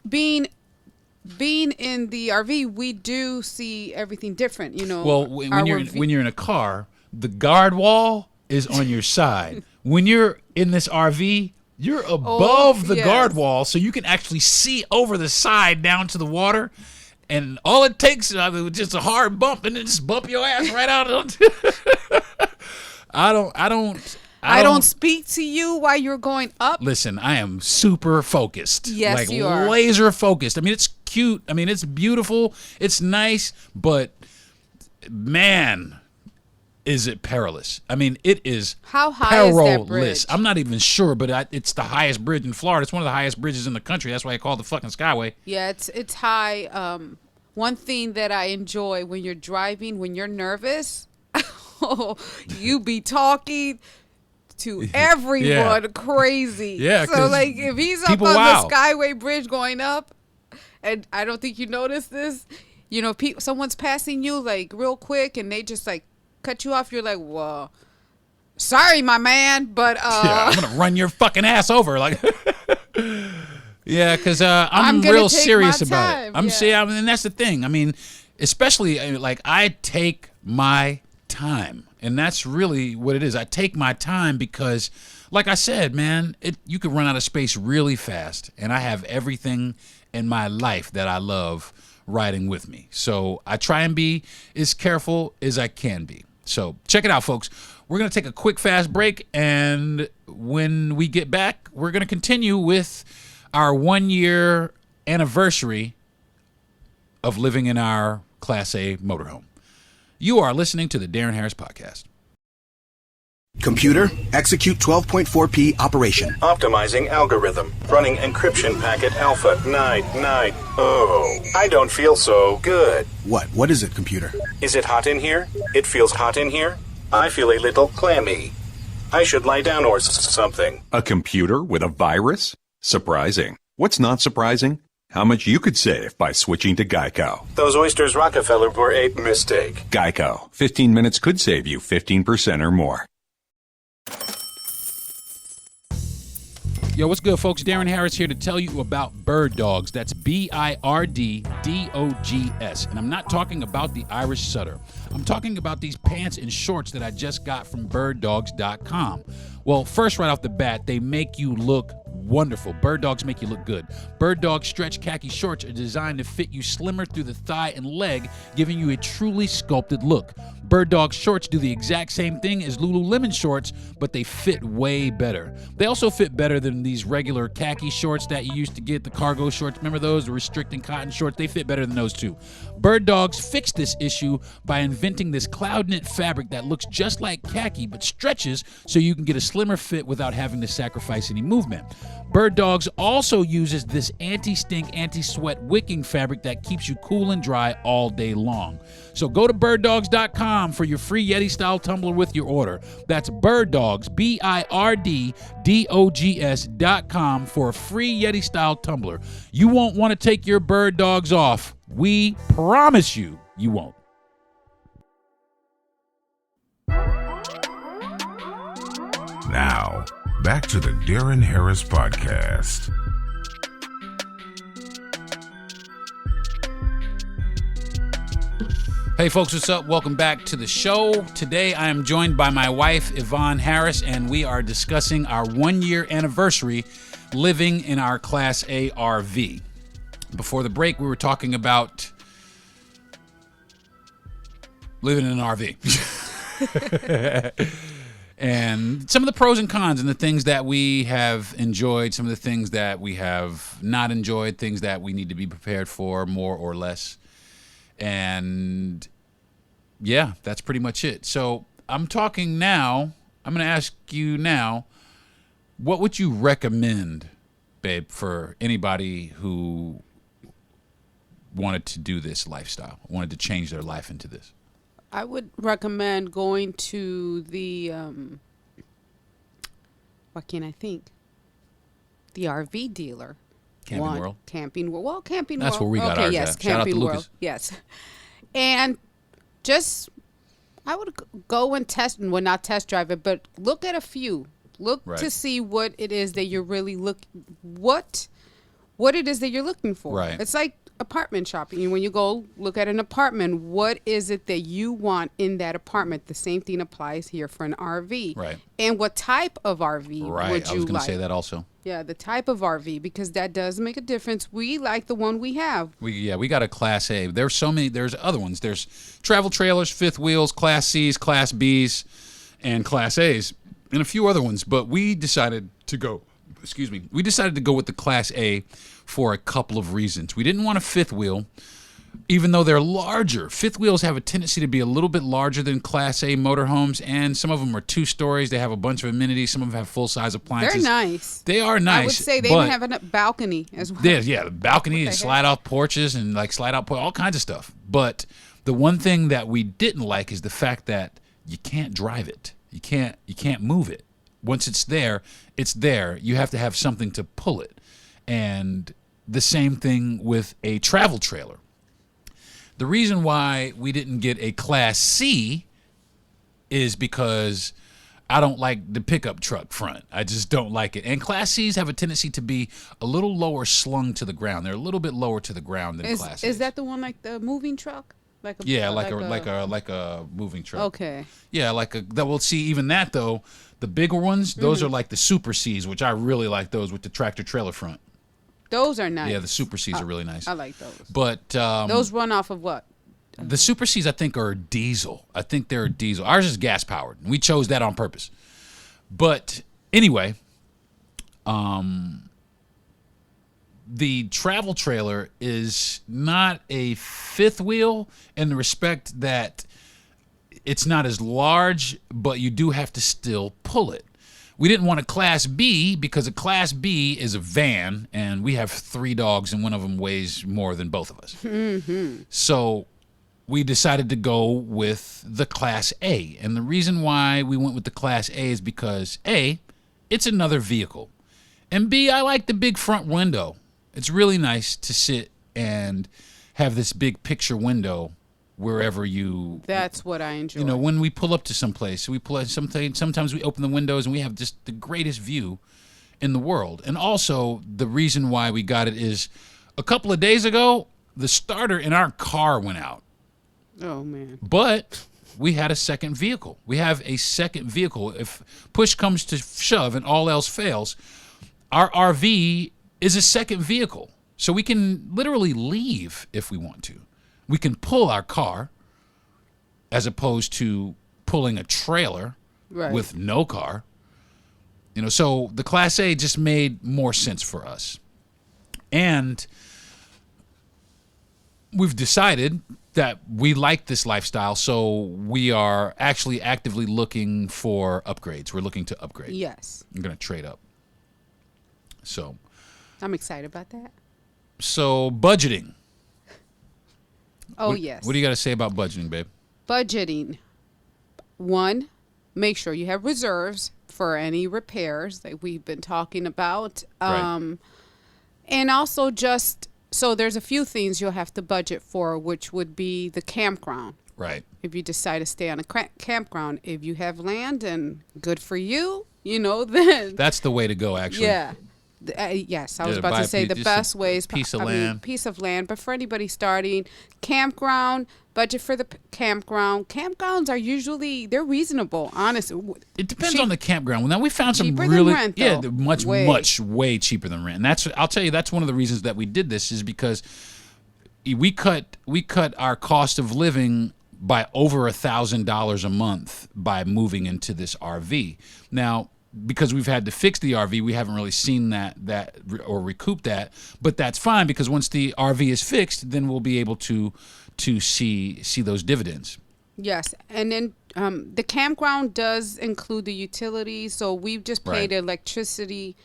being in the RV, we do see everything different. Well, when you're in a car, the guard wall is on your side. When you're in this RV, you're above the yes. guard wall, so you can actually see over the side down to the water. And all it takes is just a hard bump, and then just bump your ass right out. I don't speak to you while you're going up. Listen, I am super focused. Yes, like you are. laser focused. I mean, it's cute. I mean, it's beautiful. It's nice, but man, is it perilous? I mean, it is. How high is that perilous. bridge? I'm not even sure, but it's the highest bridge in Florida. It's one of the highest bridges in the country. That's why I call it the fucking Skyway. Yeah, it's high. One thing that I enjoy when you're driving, when you're nervous, you be talking to everyone crazy. Yeah, So 'cause like if he's up people on wow. the Skyway Bridge going up, and I don't think you noticed this, You know, someone's passing you like real quick and they just like cut you off. You're like, well, sorry, my man, but Yeah, I'm gonna run your fucking ass over, like. Yeah, because I'm gonna real take serious my about time, it. I'm yeah. serious, and that's the thing. I mean, especially like I take my time, and that's really what it is. I take my time because, like I said, man, you could run out of space really fast, and I have everything in my life that I love riding with me. So I try and be as careful as I can be. So check it out, folks. We're going to take a quick, fast break, and when we get back, we're going to continue with our 1-year anniversary of living in our Class A motorhome. You are listening to the Deron Harris Podcast. Computer, execute 12.4p operation. Optimizing algorithm. Running encryption packet alpha. Night. Oh, I don't feel so good. What is it, computer? Is it hot in here? It feels hot in here. I feel a little clammy. I should lie down or something. A computer with a virus? Surprising. What's not surprising? How much you could save by switching to Geico. Those oysters Rockefeller were a mistake. Geico. 15 minutes could save you 15% or more. Yo, what's good, folks? Deron Harris here to tell you about Bird Dogs. That's BIRDDOGS. And I'm not talking about the Irish setter. I'm talking about these pants and shorts that I just got from birddogs.com. Well, first, right off the bat, they make you look wonderful. Bird Dogs make you look good. Bird Dogs stretch khaki shorts are designed to fit you slimmer through the thigh and leg, giving you a truly sculpted look. Bird Dogs shorts do the exact same thing as Lululemon shorts, but they fit way better. They also fit better than these regular khaki shorts that you used to get, the cargo shorts. Remember those, the restricting cotton shorts? They fit better than those too. Bird Dogs fixed this issue by inventing this cloud knit fabric that looks just like khaki but stretches so you can get a slimmer fit without having to sacrifice any movement. Bird Dogs also uses this anti-stink, anti-sweat wicking fabric that keeps you cool and dry all day long. So go to birddogs.com for your free Yeti-style tumbler with your order. That's birddogs, birddogs.com for a free Yeti-style tumbler. You won't want to take your Bird Dogs off. We promise you, you won't. Now, back to the Deron Harris Podcast. Hey folks, what's up? Welcome back to the show. Today I am joined by my wife, Evonne Harris, and we are discussing our 1-year anniversary living in our Class A RV. Before the break, we were talking about living in an RV. And some of the pros and cons and the things that we have enjoyed, some of the things that we have not enjoyed, things that we need to be prepared for more or less. And yeah, that's pretty much it. So I'm talking now, I'm going to ask you now, what would you recommend, babe, for anybody who wanted to do this lifestyle, wanted to change their life into this? I would recommend going to the, what can I think? The RV dealer. Camping World? Camping World. Well, Camping That's World. where we got ours yes, at. Shout out to Camping Lucas. World. Yes. And just, I would go and not test drive it, but look at a few. Look Right. to see what it is that you're really what it is that you're looking for. Right. It's like apartment shopping. When you go look at an apartment, what is it that you want in that apartment? The same thing applies here for an RV. Right. And what type of RV Right. would you I was going to like? say that also. Yeah, the type of RV, because that does make a difference. We like the one we have. We got a Class A. There's so many. There's other ones. There's travel trailers, fifth wheels, Class C's, Class B's, and Class A's, and a few other ones. But we decided to go. We decided to go with the Class A for a couple of reasons. We didn't want a fifth wheel, even though they're larger. Fifth wheels have a tendency to be a little bit larger than Class A motorhomes, and some of them are 2 stories. They have a bunch of amenities. Some of them have full-size appliances. They're nice. They are nice. I would say they even have a balcony as well. Yeah, the balcony and slide-off porches and like slide-out all kinds of stuff. But the one thing that we didn't like is the fact that you can't drive it. You can't move it. Once it's there, it's there. You have to have something to pull it. And the same thing with a travel trailer. The reason why we didn't get a Class C is because I don't like the pickup truck front. I just don't like it. And Class C's have a tendency to be a little lower slung to the ground. They're a little bit lower to the ground than Class A's. Is that the one like the moving truck? Like a, like a moving truck. Okay. Yeah, we'll see. Even that though, the bigger ones, those are like the Super C's, which I really like those with the tractor trailer front. Those are nice. Yeah, the Super C's are really nice. I like those. But those run off of what? The Super C's, I think, are diesel. I think they're diesel. Ours is gas powered. We chose that on purpose. But anyway, the travel trailer is not a fifth wheel in the respect that it's not as large, but you do have to still pull it. We didn't want a Class B because a Class B is a van, and we have 3 dogs, and one of them weighs more than both of us. Mm-hmm. So we decided to go with the Class A. And the reason why we went with the Class A is because, A, it's another vehicle. And B, I like the big front window. It's really nice to sit and have this big picture window wherever you... That's what I enjoy. You know, when we pull up to someplace, sometimes we open the windows and we have just the greatest view in the world. And also, the reason why we got it is a couple of days ago, the starter in our car went out. Oh, man. But we had a second vehicle. We have a second vehicle. If push comes to shove and all else fails, our RV is a second vehicle. So we can literally leave if we want to. We can pull our car as opposed to pulling a trailer with no car. You know, so the Class A just made more sense for us. And we've decided that we like this lifestyle, so we are actually actively looking for upgrades. We're looking to upgrade. Yes. I'm going to trade up. So I'm excited about that. So budgeting. Yes. What do you got to say about budgeting, babe? Budgeting. 1, make sure you have reserves for any repairs that we've been talking about. Right. And also just, so there's a few things you'll have to budget for, which would be the campground. Right. If you decide to stay on a campground, if you have land and good for you, you know, then. That's the way to go, actually. Yeah. Yes, I was about to say the best way is piece of land. Piece of land. But for anybody starting, campground, budget for the campground. Campgrounds are usually, they're reasonable, honestly. It depends on the campground. Now we found some cheaper really than rent, though. way cheaper than rent. And I'll tell you, that's one of the reasons that we did this is because we cut our cost of living by over $1,000 a month by moving into this RV. Now, because we've had to fix the RV, we haven't really seen that or recoup that. But that's fine because once the RV is fixed, then we'll be able to see those dividends. Yes, and then the campground does include the utilities, so we've just paid electricity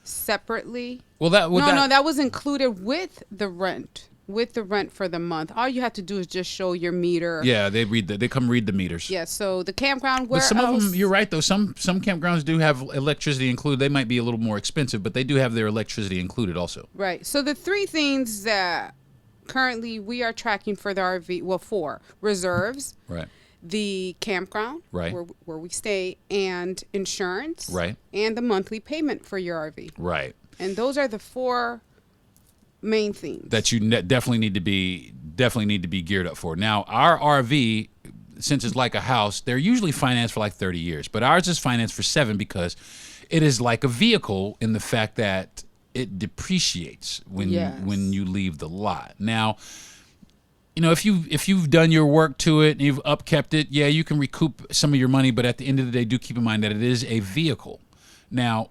separately. Well, that was included with the rent. With the rent for the month, all you have to do is just show your meter. Yeah, they come read the meters. Yeah, so the campground. But some of them, you're right though. Some campgrounds do have electricity included. They might be a little more expensive, but they do have their electricity included also. Right. So the 3 things that currently we are tracking for the RV, well, 4 reserves. Right. The campground. Right. Where we stay, and insurance. Right. And the monthly payment for your RV. Right. And those are the 4 main themes that you definitely need to be geared up for. Now, our RV, since it's like a house, they're usually financed for like 30 years, but ours is financed for 7 because it is like a vehicle in the fact that it depreciates when you leave the lot. Now, you know, if you've done your work to it and you've upkept it, yeah, you can recoup some of your money, but at the end of the day, do keep in mind that it is a vehicle. Now,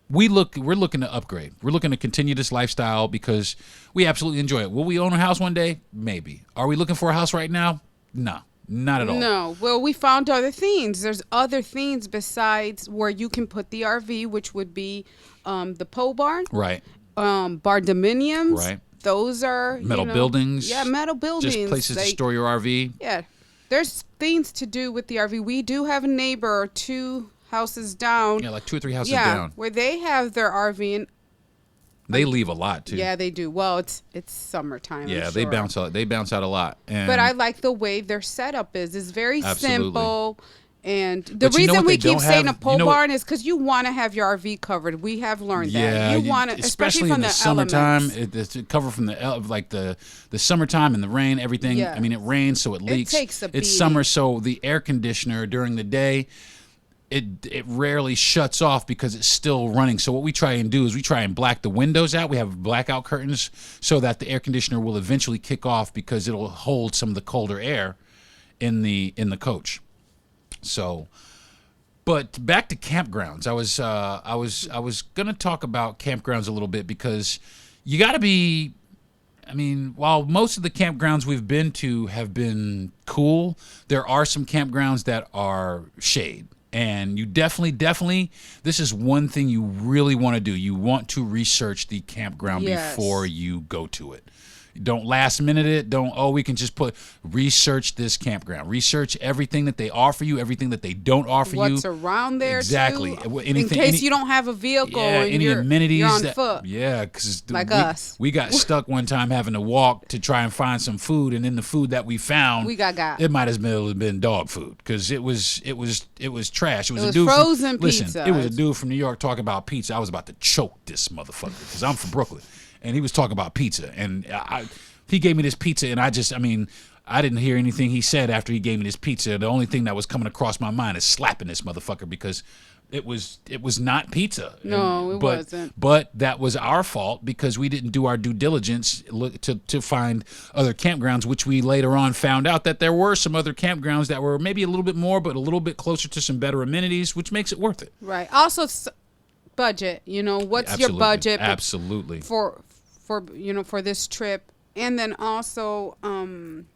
we're looking to upgrade. We're looking to continue this lifestyle because we absolutely enjoy it. Will we own a house one day? Maybe. Are we looking for a house right now? No, not at all. No. Well, we found other things. There's other things besides where you can put the RV, which would be the pole barn. Right. Bardominiums. Right. Those are metal buildings. Yeah, metal buildings. Just places to store your RV. Yeah. There's things to do with the RV. We do have a neighbor 2 houses down. Yeah, like 2 or 3 houses down. Where they have their RV, and They leave a lot too. Yeah, they do. Well, it's summertime. Yeah, I'm they sure. bounce out. They bounce out a lot. And But I like the way their setup is. It's very Absolutely. simple. And the But you know reason what we they don't keep saying a have? pole You know what- barn is because you want to have your RV covered. We have learned Yeah, that. You want to, especially from in the summertime. elements. It's to cover from the summertime and the rain, everything. Yeah. I mean, it rains, so it leaks. takes a It's beating. summer, so the air conditioner during the day, it rarely shuts off because it's still running. So what we try and do is we try and black the windows out. We have blackout curtains so that the air conditioner will eventually kick off because it'll hold some of the colder air in the coach. So. But back to campgrounds. I was gonna talk about campgrounds a little bit because you got to be. I mean, while most of the campgrounds we've been to have been cool, there are some campgrounds that are shade. And you definitely, this is one thing you really want to do. You want to research the campground Yes. before you go to it. Don't last minute it. We can just research this campground. Research everything that they offer you, everything that they don't offer you. What's around there, Exactly. too, Anything- in case any- you don't have a vehicle and any you're, amenities you're on that, foot. Yeah, because Like us. we got stuck one time having to walk to try and find some food, and then the food that we found, We got. It might as well have been dog food because it was trash. It was It a was dude frozen listen, pizza. it was a dude from New York talking about pizza. I was about to choke this motherfucker because I'm from Brooklyn, and he was talking about pizza, and he gave me this pizza, and I didn't hear anything he said after he gave me this pizza. The only thing that was coming across my mind is slapping this motherfucker because it was not pizza. No, it wasn't. But that was our fault because we didn't do our due diligence to find other campgrounds, which we later on found out that there were some other campgrounds that were maybe a little bit more, but a little bit closer to some better amenities, which makes it worth it. Right. Also, budget. What's your Absolutely. budget? Absolutely. For for this trip. And then also,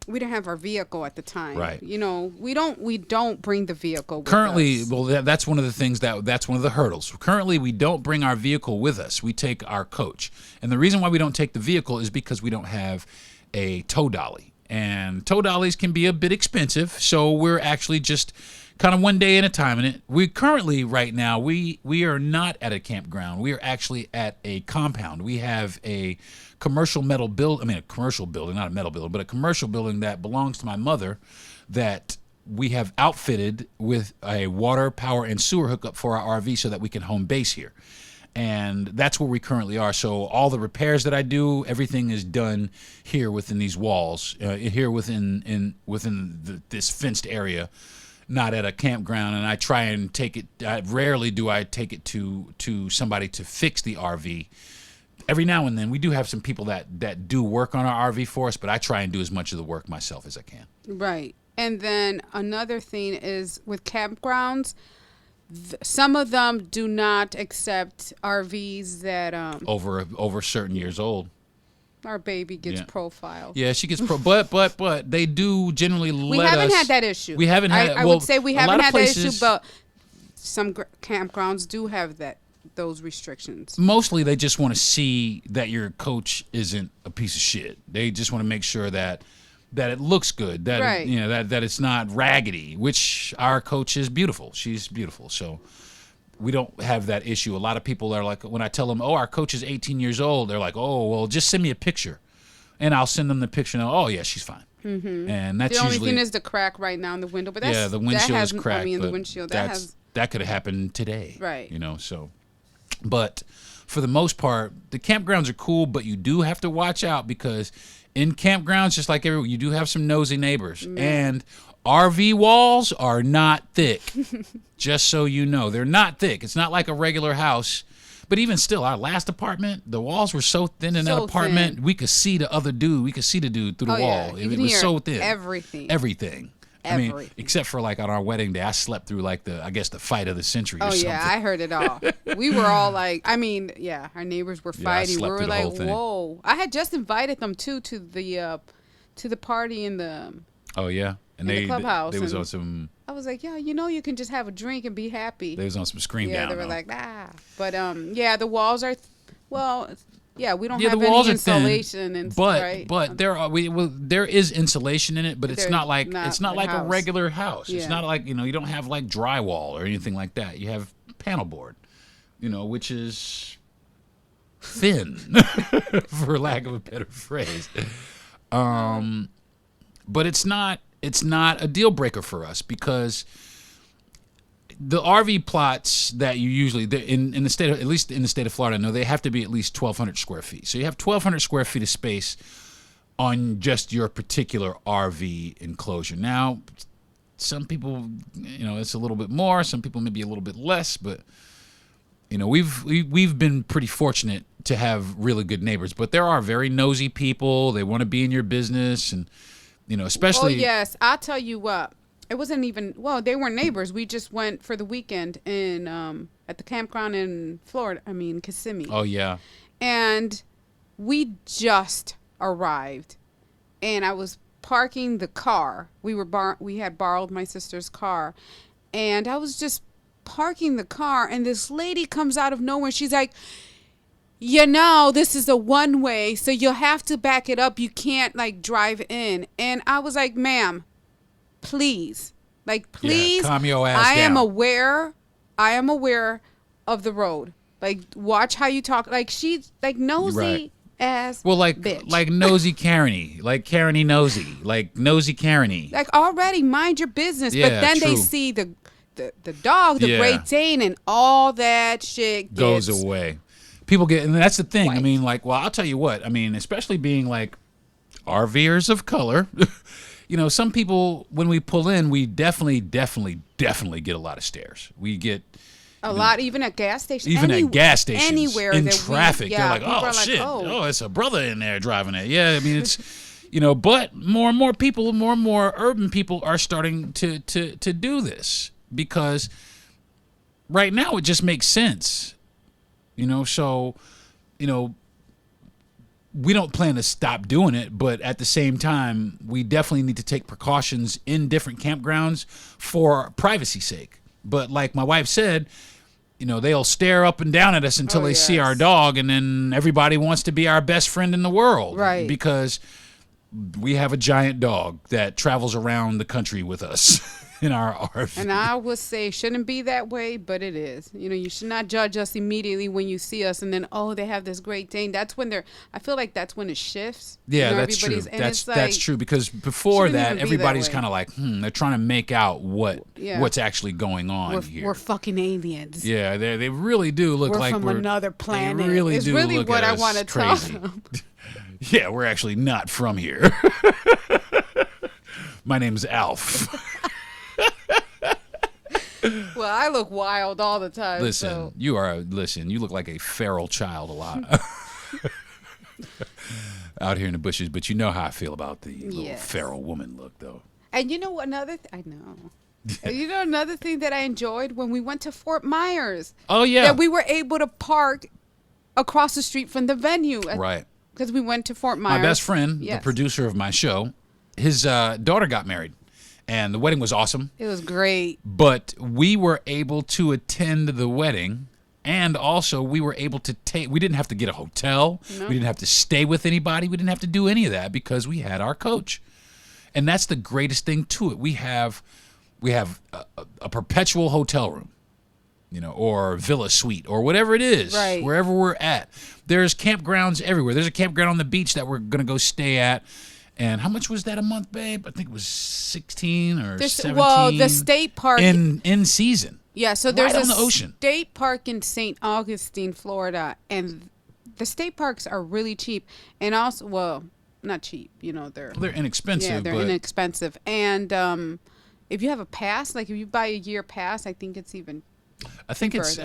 we didn't have our vehicle at the time. Right. We don't bring the vehicle with Currently, us. well, that's one of the things that's one of the hurdles. Currently, we don't bring our vehicle with us. We take our coach. And the reason why we don't take the vehicle is because we don't have a tow dolly. And tow dollies can be a bit expensive, so we're actually just kind of one day at a time in it. We currently, right now, we are not at a campground. We are actually at a compound. We have a commercial a commercial building, not a metal building, but a commercial building that belongs to my mother that we have outfitted with a water, power, and sewer hookup for our RV so that we can home base here. And that's where we currently are. So all the repairs that I do, everything is done here within these walls, here within this fenced area, not at a campground. And I try and take it. Rarely do I take it to somebody to fix the RV. Every now and then, we do have some people that do work on our RV for us, but I try and do as much of the work myself as I can. Right. And then another thing is with campgrounds, some of them do not accept RVs that Over certain years old. our baby gets Yeah. profiled. Yeah, she gets but they do generally let us. We haven't had that issue. We haven't had. I would say we a lot haven't of had places, that issue, but some campgrounds do have those restrictions. mostly they just want to see that your coach isn't a piece of shit. They just want to make sure that it looks good, that Right. that it's not raggedy, which our coach is beautiful. She's beautiful. So we don't have that issue. A lot of people are like, when I tell them, "Oh, our coach is 18 years old," they're like, "Oh, well, just send me a picture." And I'll send them the picture and, "Oh, yeah, she's fine." Mm-hmm. And that's The only usually thing is the crack right now in the window, but that's, yeah, the windshield is that cracked. I mean, the but windshield that could have happened today, Right. So, but for the most part, the campgrounds are cool, but you do have to watch out because in campgrounds, just like everywhere, you do have some nosy neighbors, and RV walls are not thick. Just so you know, they're not thick. It's not like a regular house. But even still, our last apartment, the walls were so thin in that So apartment, thin. we could see the other dude. We could see the dude through the Oh, yeah. wall. You It can was hear so thin. everything. Everything. I mean, Everything. except for like on our wedding day, I slept through like the fight of the century or Oh something. yeah, I heard it all. We were all like, our neighbors were Yeah, I fighting. We slept were through the like, whole thing. whoa. I had just invited them too to the party in the. Oh yeah, and In the they clubhouse they was and- on some I was like, yeah, you can just have a drink and be happy. they was on some scream Yeah, down. they were though. like, but yeah, the walls are, yeah, we don't Yeah, have the walls any are thin, insulation and but right. there is insulation in it, but it's There's not like not it's not a like a house. regular house. It's Yeah. not like you don't have like drywall or anything like that. You have panel board, which is thin, for lack of a better phrase. But it's not a deal breaker for us because the RV plots that you usually in the state of, at least in the state of Florida, I know they have to be at least 1,200 square feet. So you have 1,200 square feet of space on just your particular RV enclosure. Now, some people, it's a little bit more. Some people maybe a little bit less, but we've been pretty fortunate to have really good neighbors. But there are very nosy people. They want to be in your business, and especially. Oh yes, I'll tell you what. It wasn't even, they weren't neighbors. We just went for the weekend in at the campground in Florida. Kissimmee. Oh, yeah. And we just arrived. And I was parking the car. We had borrowed my sister's car. And I was just parking the car. And this lady comes out of nowhere. She's like, this is a one-way, so you'll have to back it up. You can't, drive in. And I was like, ma'am. Please, calm your ass down. I am aware of the road. Watch how you talk. She's nosy right. ass. Well, bitch. like nosy Karen-y, like Karen-y nosy, like nosy Karen-y. Already mind your business, yeah, but then true. they see the dog, the Great Dane, and all that shit goes away. People get, and that's the thing. White. I'll tell you what. Especially being RVers of color. Some people, when we pull in, we definitely get a lot of stares. We get a lot, even at gas stations. At gas stations. Anywhere. In traffic. They're like, oh, shit. Oh, it's a brother in there driving it. Yeah, it's, but more and more people, more and more urban people are starting to do this because right now it just makes sense. So, we don't plan to stop doing it, but at the same time, we definitely need to take precautions in different campgrounds for privacy's sake. But like my wife said, they'll stare up and down at us until they see our dog, and then everybody wants to be our best friend in the world. Right. Because we have a giant dog that travels around the country with us in our RV. And I would say it shouldn't be that way, but it is. You should not judge us immediately when you see us and then, they have this Great Dane. That's when I feel like that's when it shifts. Yeah, that's true. That's true because before that, everybody's kind of they're trying to make out what's actually going on here. We're fucking aliens. Yeah, they really do look we're like from another planet. They really it's do really look what at I us want to tell them. Yeah, we're actually not from here. My name's Alf. Well, I look wild all the time. Listen, you look like a feral child a lot. Out here in the bushes, but you know how I feel about the little feral woman look, though. And another I know. Another thing that I enjoyed when we went to Fort Myers. Oh, yeah. That we were able to park across the street from the venue. Right. Because we went to Fort Myers. My best friend, the producer of my show, his daughter got married. And the wedding was awesome. It was great. But we were able to attend the wedding. And also, we were able to we didn't have to get a hotel. No. We didn't have to stay with anybody. We didn't have to do any of that because we had our coach. And that's the greatest thing to it. We have a perpetual hotel room, or villa suite, or whatever it is, right. Wherever we're at. There's campgrounds everywhere. There's a campground on the beach that we're going to go stay at. And how much was that a month, babe? I think it was 16 or 17. Well, the state park in season. Yeah, so there's right on the ocean. State park in St. Augustine, Florida, and the state parks are really cheap, and also, not cheap. They're inexpensive. Yeah, they're inexpensive, and if you have a pass, if you buy a year pass, I think it's even. I think it's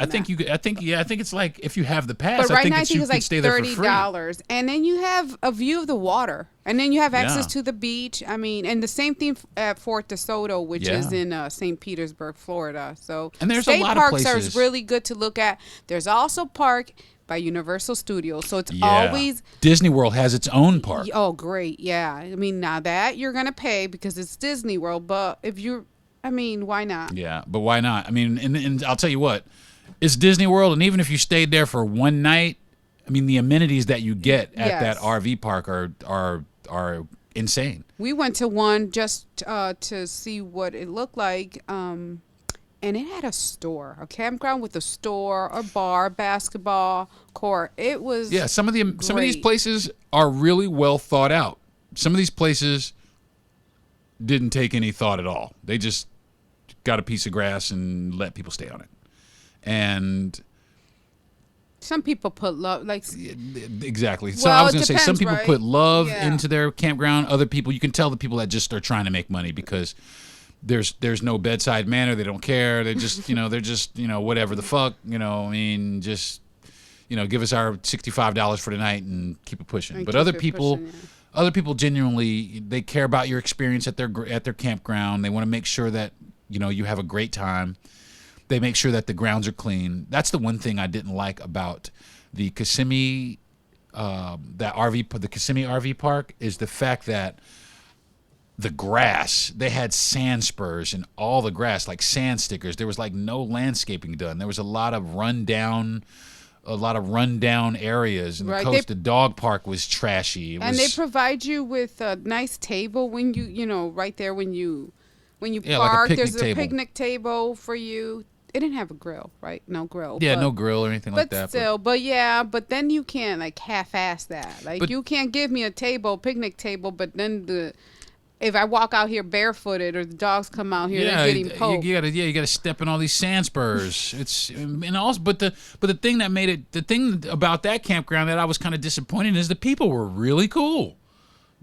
like if you have the pass. But right now, I think it's like $30, and then you have a view of the water, and then you have access to the beach. And the same thing at Fort DeSoto, which is in St. Petersburg, Florida. So and there's state a lot parks of places. are really good to look at. There's also park by Universal Studios, so it's always Disney World has its own park. Oh, great! Yeah, now that you're gonna pay because it's Disney World, but if you're why not? Yeah, but why not? And I'll tell you what, it's Disney World, and even if you stayed there for one night, the amenities that you get at that RV park are insane. We went to one just to see what it looked like. and it had a store, a campground with a store, a bar, basketball court. It was some of these great. places are really well thought out. Some of these places didn't take any thought at all. They just got a piece of grass and let people stay on it. And some people put love, like exactly. So Well, I was it going to say some depends, people right? put love Yeah. into their campground. Other people, you can tell the people that just are trying to make money because there's no bedside manner. They don't care. They just they're just whatever the fuck. I mean, just give us our $65 for the night and keep it pushing. And But keep other it people. pushing, yeah. Other people genuinely, they care about your experience at their campground. They want to make sure that you have a great time. They make sure that the grounds are clean. That's the one thing I didn't like about the Kissimmee, the Kissimmee RV park, is the fact that the grass, they had sand spurs and all the grass, like sand stickers. There was like no landscaping done. There was a lot of rundown areas, and Right. the dog park was trashy. And they provide you with a nice table when right there when you Yeah, like a park. picnic There's table. a picnic table for you. It didn't have a grill, right? No grill. yeah, but, no grill or anything like But that. still, but then you can't like half-ass that. Like But- you can't give me a picnic table, but then if I walk out here barefooted or the dogs come out here, they're getting poked. you gotta step in all these sand spurs. But the thing about that campground that I was kind of disappointed in is the people were really cool.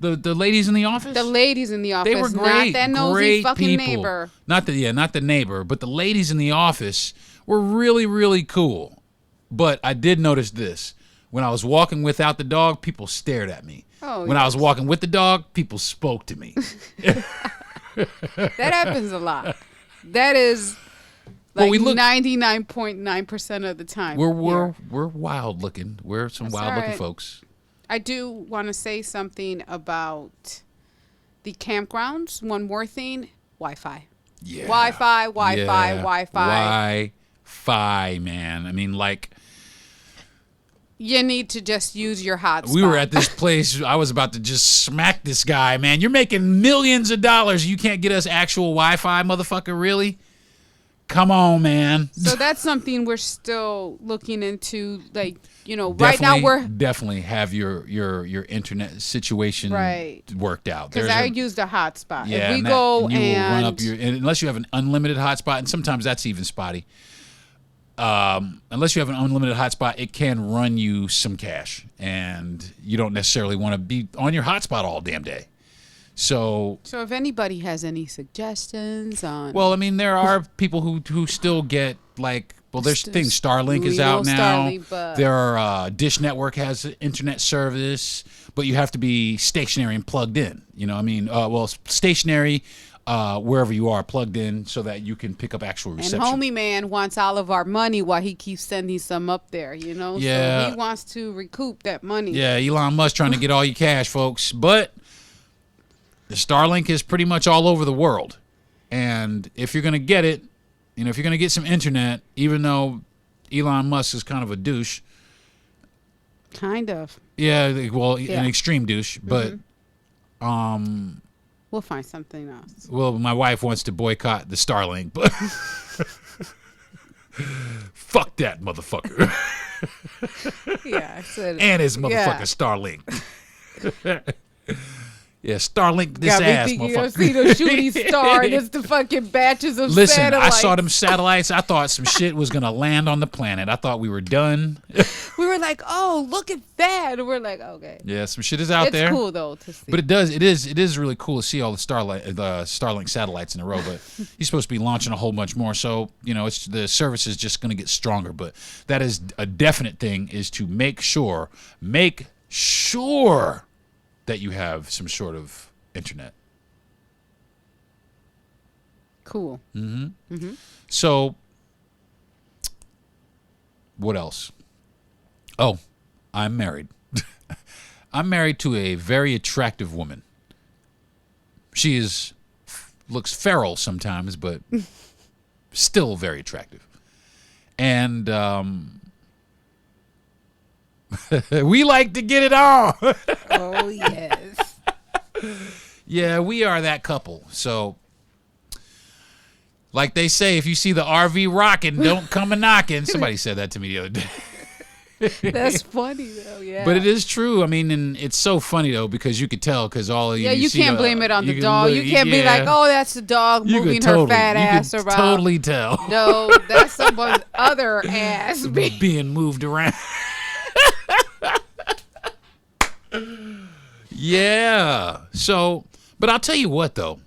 The ladies in the office. The ladies in the office, They were great. not that nosy Great fucking people. neighbor. Not the neighbor, but the ladies in the office were really, really cool. But I did notice this. When I was walking without the dog, people stared at me. Oh, when I was yes. walking with the dog, people spoke to me. That happens a lot. That is Well, like we look- 99.9% of the time. We're here. wild looking. We're some That's wild looking all right. folks. I do want to say something about the campgrounds. One more thing, Wi-Fi. Yeah. Wi-Fi, Wi-Fi, Yeah. Wi-Fi. Wi-Fi, man. I mean, like, You need to just use your hotspot. we were at this place. I was about to just smack this guy, man. You're making millions of dollars. You can't get us actual Wi-Fi, motherfucker, really? Come on, man. So that's something we're still looking into. Like, right now we're definitely have your internet situation Right. worked out. because There's I a- use the hotspot. Yeah, if we and go you will run and up and unless you have an unlimited hotspot, and sometimes that's even spotty. Unless you have an unlimited hotspot, it can run you some cash, and you don't necessarily want to be on your hotspot all damn day. So, so if anybody has any suggestions on well, I mean, there are people who still get like. Well, there's things. Starlink is We out know now. Starlink, but- There are Dish Network has internet service, but you have to be stationary and plugged in. Stationary wherever you are, plugged in, so that you can pick up actual and reception. homie man wants all of our money while he keeps sending some up there, Yeah. So he wants to recoup that money. Yeah, Elon Musk trying to get all your cash, folks. But the Starlink is pretty much all over the world. And if you're going to get it, if you're going to get some internet, even though Elon Musk is kind of a douche. Kind of. Yeah, well, Yeah. an extreme douche. But, We'll find something else. well, my wife wants to boycott the Starlink. But fuck that motherfucker. Yeah, I said And his motherfucking Yeah. Starlink. Yeah, Starlink this Got me ass, thinking, motherfucker. see the shooting star, and it's the fucking batches of Listen, satellites. I saw them satellites. I thought some shit was going to land on the planet. I thought we were done. We were like, oh, look at that. And we're like, okay. Yeah, some shit is out It's there. cool, though, to see. But it is really cool to see all the Starlink satellites in a row. But he's supposed to be launching a whole bunch more. So, the service is just going to get stronger. But that is a definite thing, is to make sure that you have some sort of internet. Cool. So, what else? Oh, I'm married. I'm married to a very attractive woman. She looks feral sometimes, but still very attractive. And we like to get it on. Oh, yes. Yeah, we are that couple. So Like they say, if you see the RV rocking, don't come a knocking. Somebody said that to me the other day. That's funny though, yeah. But it is true. I mean, and it's so funny though because you could tell because all of you. Yeah, you see can't blame it on the dog. You can't be yeah. like, oh, that's the dog You moving could her totally, fat ass you could around. totally tell. No, that's someone's other ass. Being moved around. Yeah. So, but I'll tell you what though.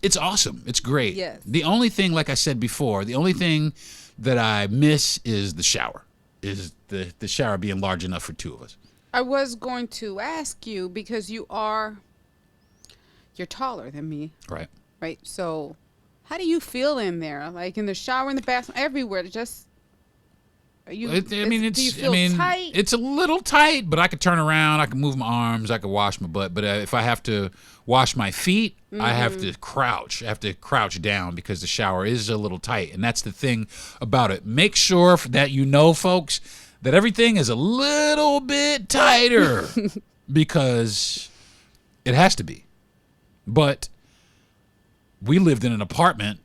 It's awesome. It's great. Yes. The only thing, like I said before, the only thing that I miss is the shower. Is the shower being large enough for two of us. I was going to ask you because you're taller than me, Right. right? So, how do you feel in there? Like in the shower, in the bathroom, everywhere? Just are you? Do you feel tight? It's a little tight, but I could turn around. I can move my arms. I can wash my butt. But if I have to wash my feet, I have to crouch. I have to crouch down because the shower is a little tight, and that's the thing about it. Make sure that you know, folks, that everything is a little bit tighter because it has to be. But we lived in an apartment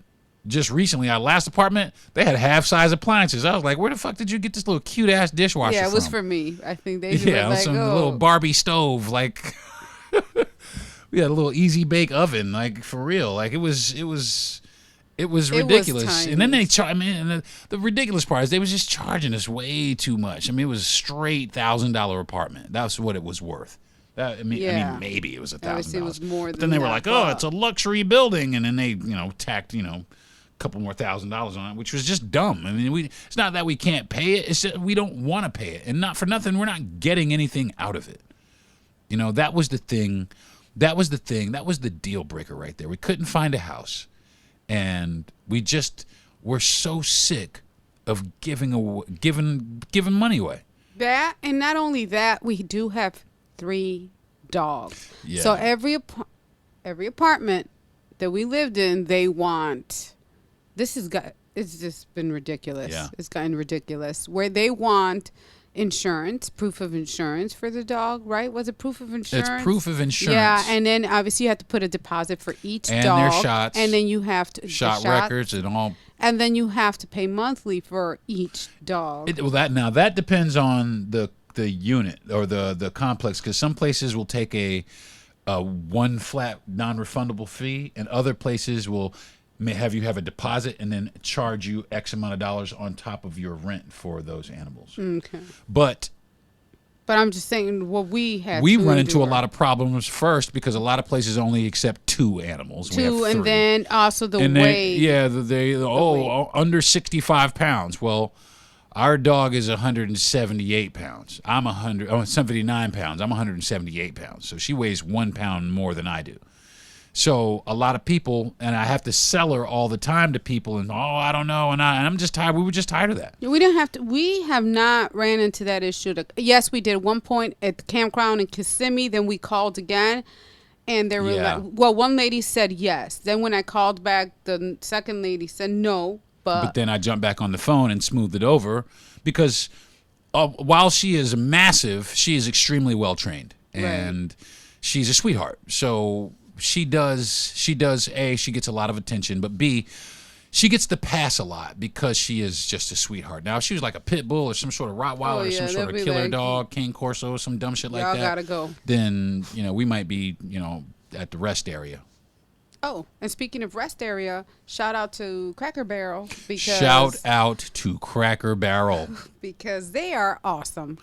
just recently. Our last apartment, they had half-size appliances. I was like, where the fuck did you get this little cute-ass dishwasher from? Yeah, it was for me. I think they Yeah, were like, some oh. little Barbie stove. Like, we had a little easy bake oven. Like, for real. Like, it was ridiculous. tiny. And then they and the ridiculous part is they was just charging us way too much. I mean, it was a straight $1,000 apartment. That's what it was worth. I mean, maybe it was $1,000. It was more but than then they were that, like, oh, but- it's a luxury building, and then they, tacked, a couple more $1,000 on it, which was just dumb. I mean, it's not that we can't pay it; it's just we don't want to pay it, and not for nothing, we're not getting anything out of it. That was the thing. That was the deal breaker right there. We couldn't find a house, and we're so sick of giving money away. That, and not only that, we do have 3 dogs. Yeah. So every apartment that we lived in, they want. It's just been ridiculous. Yeah. It's gotten ridiculous. Where they want insurance, proof of insurance for the dog, right? Was it proof of insurance? It's proof of insurance. Yeah, and then obviously you have to put a deposit for each And dog. their shots. And then you have to shot records and all. And then you have to pay monthly for each dog. That depends on the unit or the complex, because some places will take a one flat non-refundable fee, and other places may have you have a deposit and then charge you X amount of dollars on top of your rent for those animals. Okay. But I'm just saying what we had. we to run into a endure. lot of problems first because a lot of places only accept 2 animals. We have 2, and 3. then also the And weight. weight. Under 65 pounds. Well, our dog is 178 pounds. I'm 79 pounds. I'm 178 pounds. So she weighs 1 pound more than I do. So a lot of people, and I have to sell her all the time to people, and I don't know, and I'm just tired. We were just tired of that. We have not ran into that issue. Yes, we did at one point at the campground in Kissimmee. Then we called again, and they were like, well, one lady said yes. Then when I called back, the second lady said no. But then I jumped back on the phone and smoothed it over because while she is massive, she is extremely well trained, and she's a sweetheart. So she gets a lot of attention, but B, she gets the pass a lot because she is just a sweetheart. Now, if she was like a pit bull or some sort of Rottweiler or some sort of killer dog, Cane Corso, some dumb shit like that, gotta go. Then, we might be, at the rest area. Oh, and speaking of rest area, shout out to Cracker Barrel because they are awesome.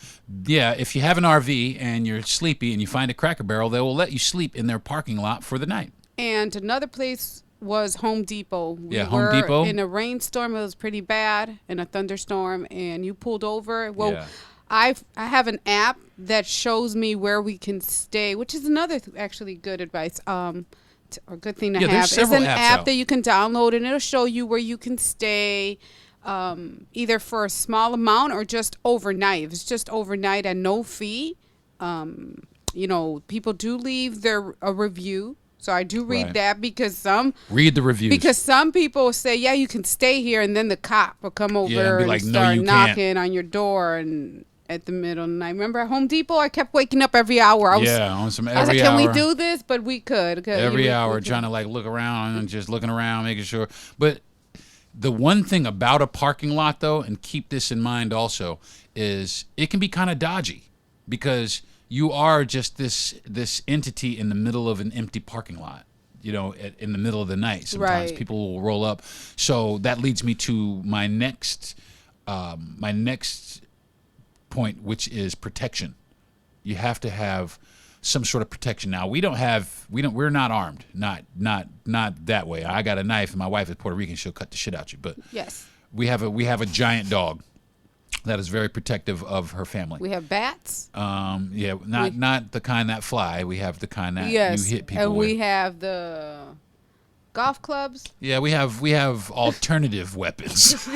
Yeah, if you have an RV and you're sleepy and you find a Cracker Barrel, they will let you sleep in their parking lot for the night. And another place was Home Depot. Home Depot. In a rainstorm, it was pretty bad, in a thunderstorm, and you pulled over. Well, Yeah. I have an app that shows me where we can stay, which is another actually good advice. A good thing to Yeah, have. there's It's several an apps app out. that you can download, and it'll show you where you can stay, either for a small amount or just overnight. If it's just overnight at no fee, people do leave a review. So I do read Right. that because Read the reviews. because some people say, yeah, you can stay here, and then the cop will come over Yeah, and be like, and "No, start you knocking can't." on your door, and at the middle of the night. Remember at Home Depot, I kept waking up every hour. I was every like, hour. can we do this? But we could. Every hour, trying to like look around and just looking around, making sure. But the one thing about a parking lot, though, and keep this in mind also, is it can be kind of dodgy because you are just this entity in the middle of an empty parking lot. You know, in the middle of the night, sometimes people will roll up. So that leads me to my next point, which is protection. You have to have some sort of protection. Now we're not armed, not that way. I got a knife, and my wife is Puerto Rican. She'll cut the shit out you. But yes, we have a giant dog that is very protective of her family. We have bats. Not the kind that fly. We have the kind that you hit people and with. we have the golf clubs. Yeah, we have alternative weapons.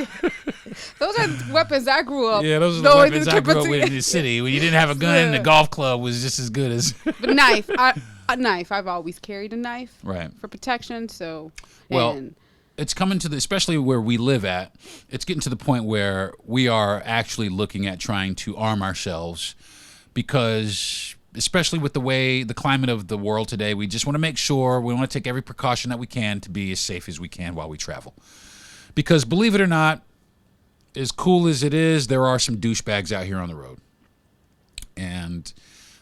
Those are weapons I grew up. Yeah, those are the weapons I grew up with in the city. When you didn't have a gun, the golf club was just as good as. But knife, a knife. I've always carried a knife. Right. For protection. So. Well, it's coming to especially where we live at. It's getting to the point where we are actually looking at trying to arm ourselves, because especially with the climate of the world today, we just want to make sure we want to take every precaution that we can to be as safe as we can while we travel. Because believe it or not, as cool as it is, there are some douchebags out here on the road. And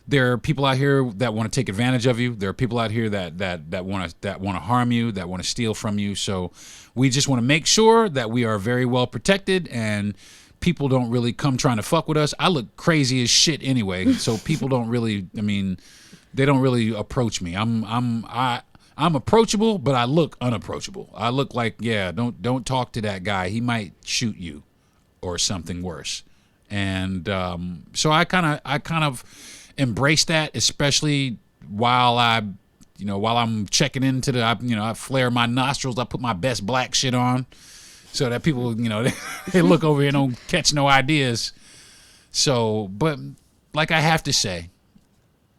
there are people out here that want to take advantage of you. There are people out here that want to harm you, that want to steal from you. So we just want to make sure that we are very well protected and people don't really come trying to fuck with us. I look crazy as shit anyway, so people don't really. I mean, they don't really approach me. I'm approachable, but I look unapproachable. I look like, don't talk to that guy. He might shoot you or something worse. And so I kind of embrace that, especially while I'm checking into I flare my nostrils. I put my best black shit on so that people, they look over here and don't catch no ideas. So, but like I have to say,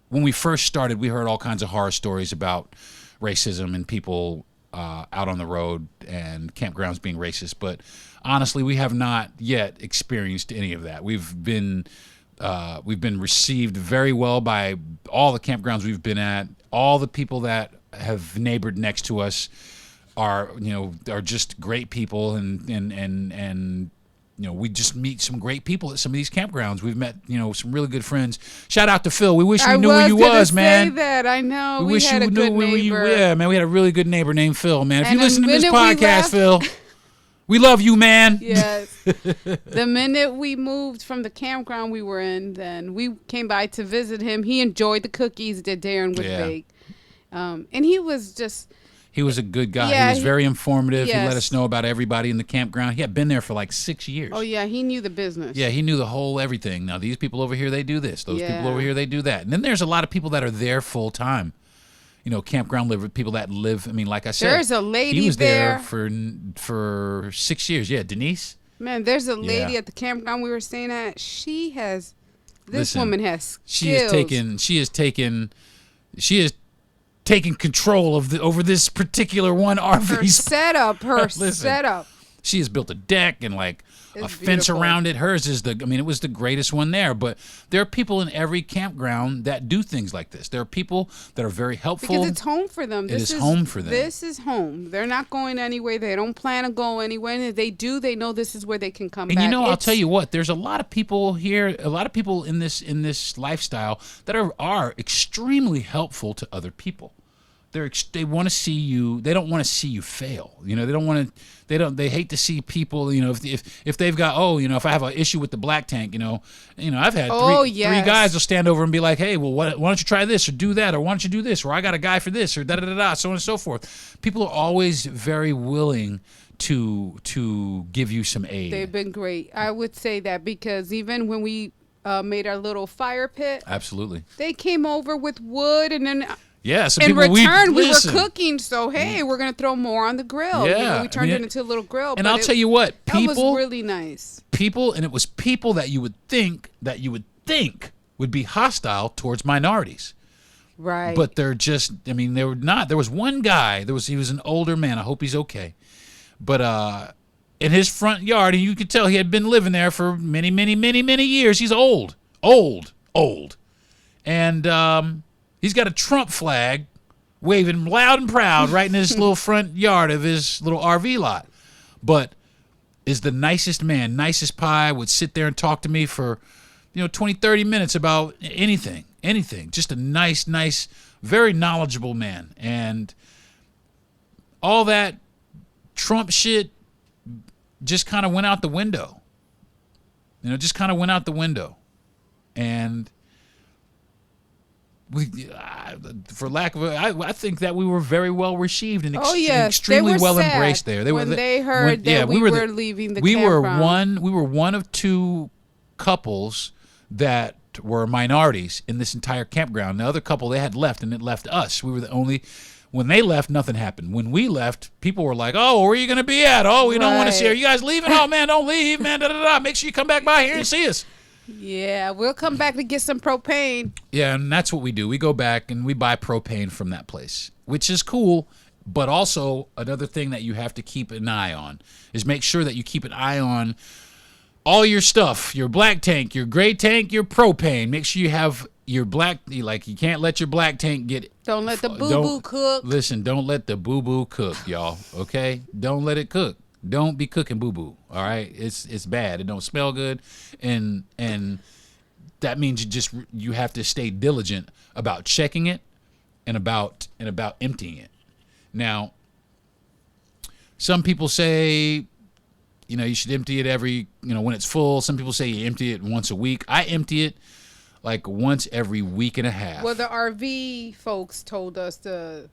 when we first started, we heard all kinds of horror stories about racism and people out on the road and campgrounds being racist. But honestly, we have not yet experienced any of that. We've been received very well by all the campgrounds we've been at. All the people that have neighbored next to us are just great people, and we just meet some great people at some of these campgrounds. We've met some really good friends. Shout out to Phil. We wish we knew who you was, man. Say that. I know. We wish had you a knew good where you. neighbor. Yeah, man. We had a really good neighbor named Phil, man. If And you listen to the this minute we podcast, left- Phil, we love you, man. Yes. The minute we moved from the campground we were in, then we came by to visit him. He enjoyed the cookies that Deron would bake. And he was just... He was a good guy. Yeah, he was very informative. yes. He let us know about everybody in the campground. He had been there for like 6 years. Oh, yeah. He knew the business. Yeah, he knew the whole everything. Now, these people over here, they do this. Those people Yeah. over here, they do that. And then there's a lot of people that are there full time. Campground people that live. I mean, like I said, There's a lady he was there. for 6 years. Yeah, Denise. Man, there's a lady Yeah. at the campground we were staying at. She has... This Listen, woman has skills. She is taking control over this particular one RV. Her setup. Listen. Setup. She has built a deck and like a It's fence beautiful. around it. Hers is it was the greatest one there. But there are people in every campground that do things like this. There are people that are very helpful. Because it's home for them. It is home for them. This is home. They're not going anywhere. They don't plan to go anywhere. And if they do, they know this is where they can come And back. I'll tell you what, there's a lot of people here, a lot of people in this lifestyle that are extremely helpful to other people. They want to see you. They don't want to see you fail. They don't want to. They hate to see people. If they've got if I have an issue with the black tank. I've had three guys will stand over and be like, hey, well, why don't you try this or do that, or why don't you do this, or I got a guy for this, or da da da da, so on and so forth. People are always very willing to give you some aid. They've been great. I would say that because even when we made our little fire pit, Absolutely. they came over with wood, and then Yeah, some in people return we listen. were cooking. So hey, we're gonna throw more on the grill. Yeah, we turned it into a little grill. And but I'll tell you what, that people was really nice. And it was people that you would think would be hostile towards minorities. Right. But they're just, they were not. There was one guy, he was an older man. I hope he's okay. But in his front yard, and you could tell he had been living there for many, many, many, many years. He's old. And he's got a Trump flag waving loud and proud right in his little front yard of his little RV lot. But is the nicest man, nicest pie, would sit there and talk to me for, 20, 30 minutes about anything. Just a nice, very knowledgeable man. And all that Trump shit just kind of went out the window. And for lack of I think that we were very well received and extremely well embraced there. They heard that we were leaving the campground. We were one of two couples that were minorities in this entire campground. The other couple, they had left, and it left us. We were the only. When they left, nothing happened. When we left, people were like, "Oh, where are you going to be at? Oh, we don't want to see her. You guys leaving? Oh man, don't leave, man. Make sure you come back by here and see us." Yeah, we'll come back to get some propane. Yeah, and that's what we do. We go back and we buy propane from that place, which is cool. But also another thing that you have to keep an eye on is make sure that you keep an eye on all your stuff, your black tank, your gray tank, your propane. Make sure you have your black, like you can't let your black tank get. Don't let the boo-boo cook. Listen, don't let the boo-boo cook, y'all, okay? Don't let it cook. Don't be cooking boo-boo, all right? It's bad. It don't smell good, and that means you have to stay diligent about checking it and about emptying it. Now, some people say, you should empty it every, when it's full. Some people say you empty it once a week. I empty it like once every week and a half. Well, the RV folks told us the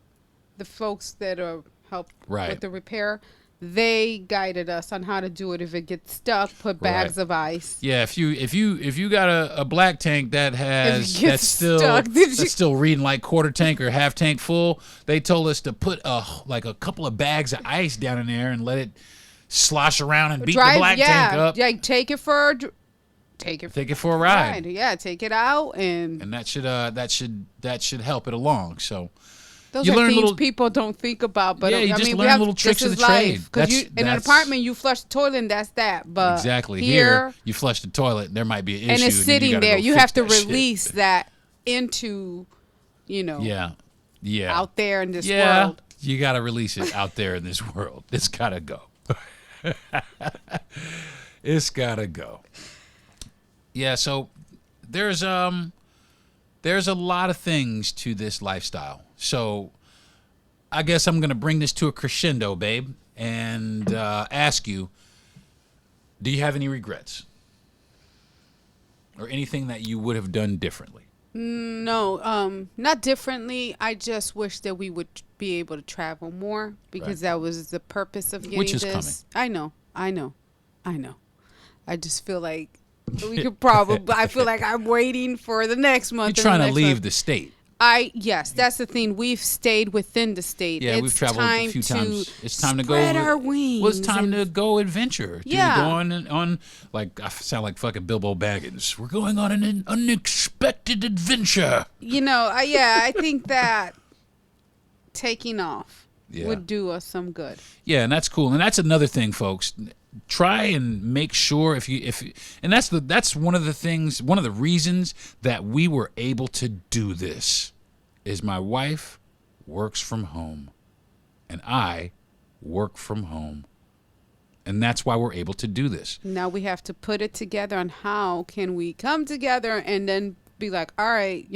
folks that are help with the repair. They guided us on how to do it. If it gets stuck, put bags of ice. Yeah, if you got a black tank that's still reading like quarter tank or half tank full, they told us to put a couple of bags of ice down in there and let it slosh around and beat the black tank up. Yeah, take it for a ride. Yeah, take it out and that should help it along. So. Those are things people don't think about, but you just learn little tricks of the trade. Because in an apartment, you flush the toilet, and that's that. But exactly here, you flush the toilet, there might be an issue, and it's sitting there. You have to release that into, out there in this world. You got to release it out there in this world. It's got to go. It's got to go. Yeah. So there's a lot of things to this lifestyle. So I guess I'm going to bring this to a crescendo, babe, and ask you, do you have any regrets? Or anything that you would have done differently? No, not differently. I just wish that we would be able to travel more because that was the purpose of getting this. Which is coming. I know. I just feel like we could probably, I feel like I'm waiting for the next month. You're trying to leave the state. Yes, that's the thing. We've stayed within the state. Yeah, we've traveled a few times. It's time to go. Spread our wings. Well, it's time to go adventure. Yeah. To go on, like, I sound like fucking Bilbo Baggins. We're going on an unexpected adventure. I think that taking off would do us some good. Yeah, and that's cool. And that's another thing, folks. Try and make sure and that's one of the reasons that we were able to do this is my wife works from home and I work from home, and that's why we're able to do this. Now we have to put it together on how can we come together and then be like, all right,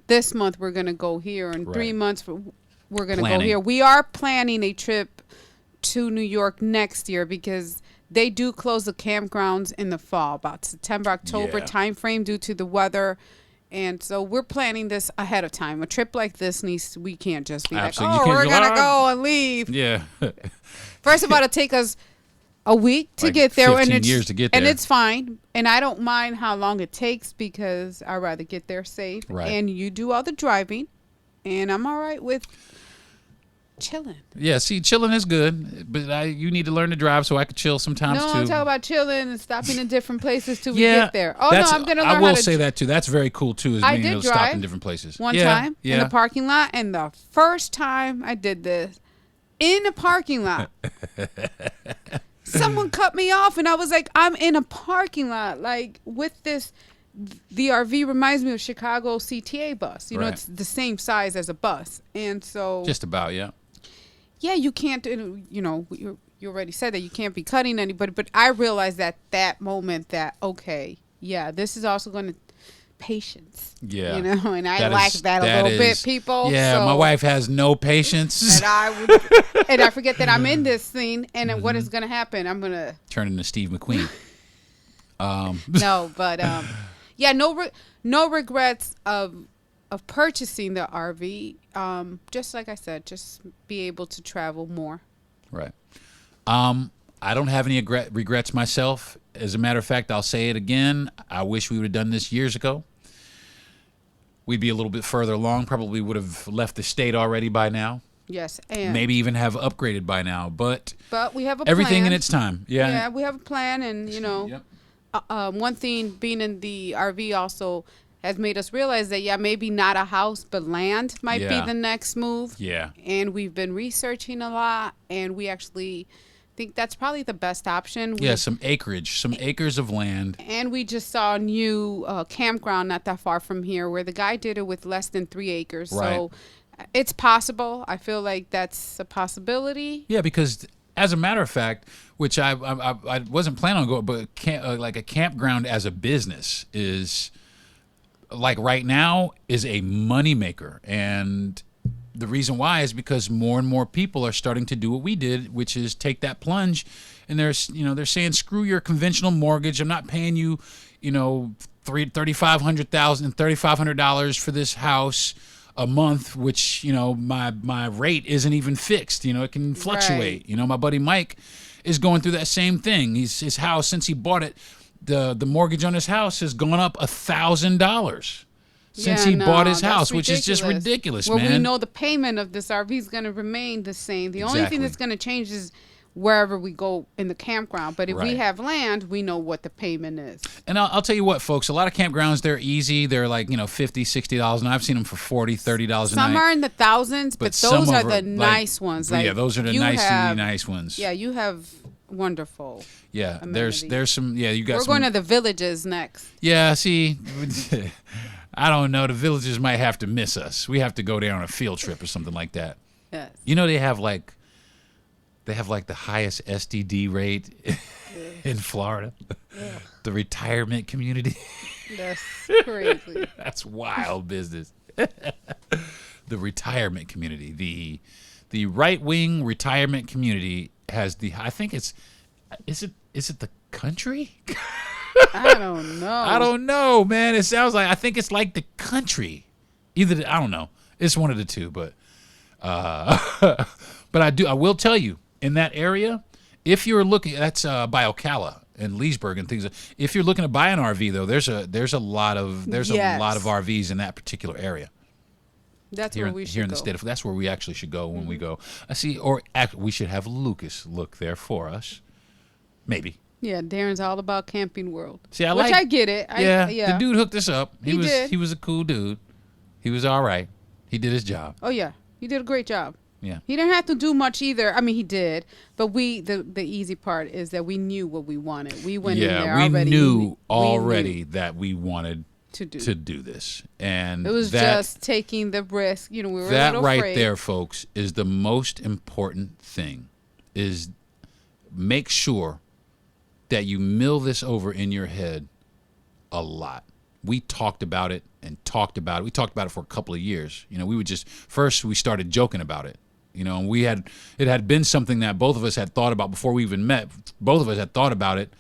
this month we're gonna go here, and 3 months we're gonna go here. We are planning a trip to New York next year because they do close the campgrounds in the fall, about September, October time frame due to the weather. And so we're planning this ahead of time. A trip like this we can't just be like, we're going to go and leave. Yeah. First of all, it'll take us a week to get there. 15 years to get there. And it's fine. And I don't mind how long it takes because I'd rather get there safe. Right. And you do all the driving. And I'm all right with chilling. Yeah, see, chilling is good, but you need to learn to drive so I can chill sometimes too. No, I'm talking about chilling and stopping in different places till we get there. Oh no, I'm gonna learn how to. I will say that too. That's very cool too. Is being able to stop in different places. One time in the parking lot, and the first time I did this, in a parking lot. Someone cut me off, and I was like, I'm in a parking lot. Like, with this, the RV reminds me of Chicago CTA bus. You know, Right. it's the same size as a bus. And so... Just about, yeah. Yeah, you can't, you know, you already said that you can't be cutting anybody. But I realized that moment that, okay, yeah, this is also going to... patience. Yeah. You know, and I That lack is- that a that little bit, is- people. Yeah, so, my wife has no patience. And I forget that I'm in this scene, and then what is going to happen? I'm going to... Turn into Steve McQueen. No, but yeah, no regrets of purchasing the RV. Just like I said, just be able to travel more. Right. I don't have any regrets myself. As a matter of fact, I'll say it again. I wish we would have done this years ago. We'd be a little bit further along. Probably would have left the state already by now. Yes, and Maybe even have upgraded by now. But we have a everything plan. in its time. Yeah. Yeah, we have a plan, and you know, Yep. one thing being in the RV also has made us realize that maybe not a house, but land might Yeah. be the next move. Yeah. And we've been researching a lot, and we actually think that's probably the best option. Yeah, some acreage, some acres of land. And we just saw a new campground not that far from here where the guy did it with less than 3 acres. So it's possible. I feel like that's a possibility. Yeah, because as a matter of fact, which I wasn't planning on going, but like a campground as a business is, like right now, is a moneymaker. And the reason why is because more and more people are starting to do what we did, which is take that plunge. And they're saying, screw your conventional mortgage. I'm not paying you, $3,500 for this house a month, which, my rate isn't even fixed. It can fluctuate. Right. My buddy Mike is going through that same thing. His house, since he bought it, the mortgage on his house has gone up $1,000 since he bought his that's house, which is just ridiculous, well, man. we know the payment of this RV is going to remain the same. The only Exactly. thing that's going to change is wherever we go in the campground. But if we Right. have land, we know what the payment is. And I'll tell you what, folks, a lot of campgrounds, they're easy. They're like, $50, $60, and I've seen them for $40, $30 a night. Some are in the thousands, but some those are of the them, nice ones. Like, yeah, those are the you have- nice ones. Yeah, you have wonderful. Yeah, amenities. there's some, you got We're some. going to the villages next. Yeah, see, I don't know. The villagers might have to miss us. We have to go there on a field trip or something like that. Yes. They have like the highest STD rate in Florida. The retirement community. That's crazy. That's wild business. The retirement community, the right wing retirement community has I think is it the country? I don't know. I don't know, man. It sounds like, I think it's like the country. I don't know. It's one of the two, but but I will tell you, in that area, if you're looking, that's by Ocala and Leesburg and things. If you're looking to buy an RV though, there's a lot of RVs in that particular area. That's Here, where we should here in go. the state of, that's where we actually should go when we go. We should have Lucas look there for us. Maybe. Yeah, Darren's all about Camping World. See, Which I get it. Yeah, yeah. the dude hooked us up. He did. He was a cool dude. He was all right. He did his job. Oh yeah, he did a great job. Yeah. He didn't have to do much either. I mean, he did, but the easy part is that we knew what we wanted. We went in there we already. knew we already knew that we wanted to do. to do this, and It was just taking the risk. We were a that little right afraid. there, folks, is the most important thing. Is make sure that you mill this over in your head a lot. We talked about it and talked about it. We talked about it for a couple of years. We would first we started joking about it. And it had been something that both of us had thought about before we even met. Both of us had thought about it,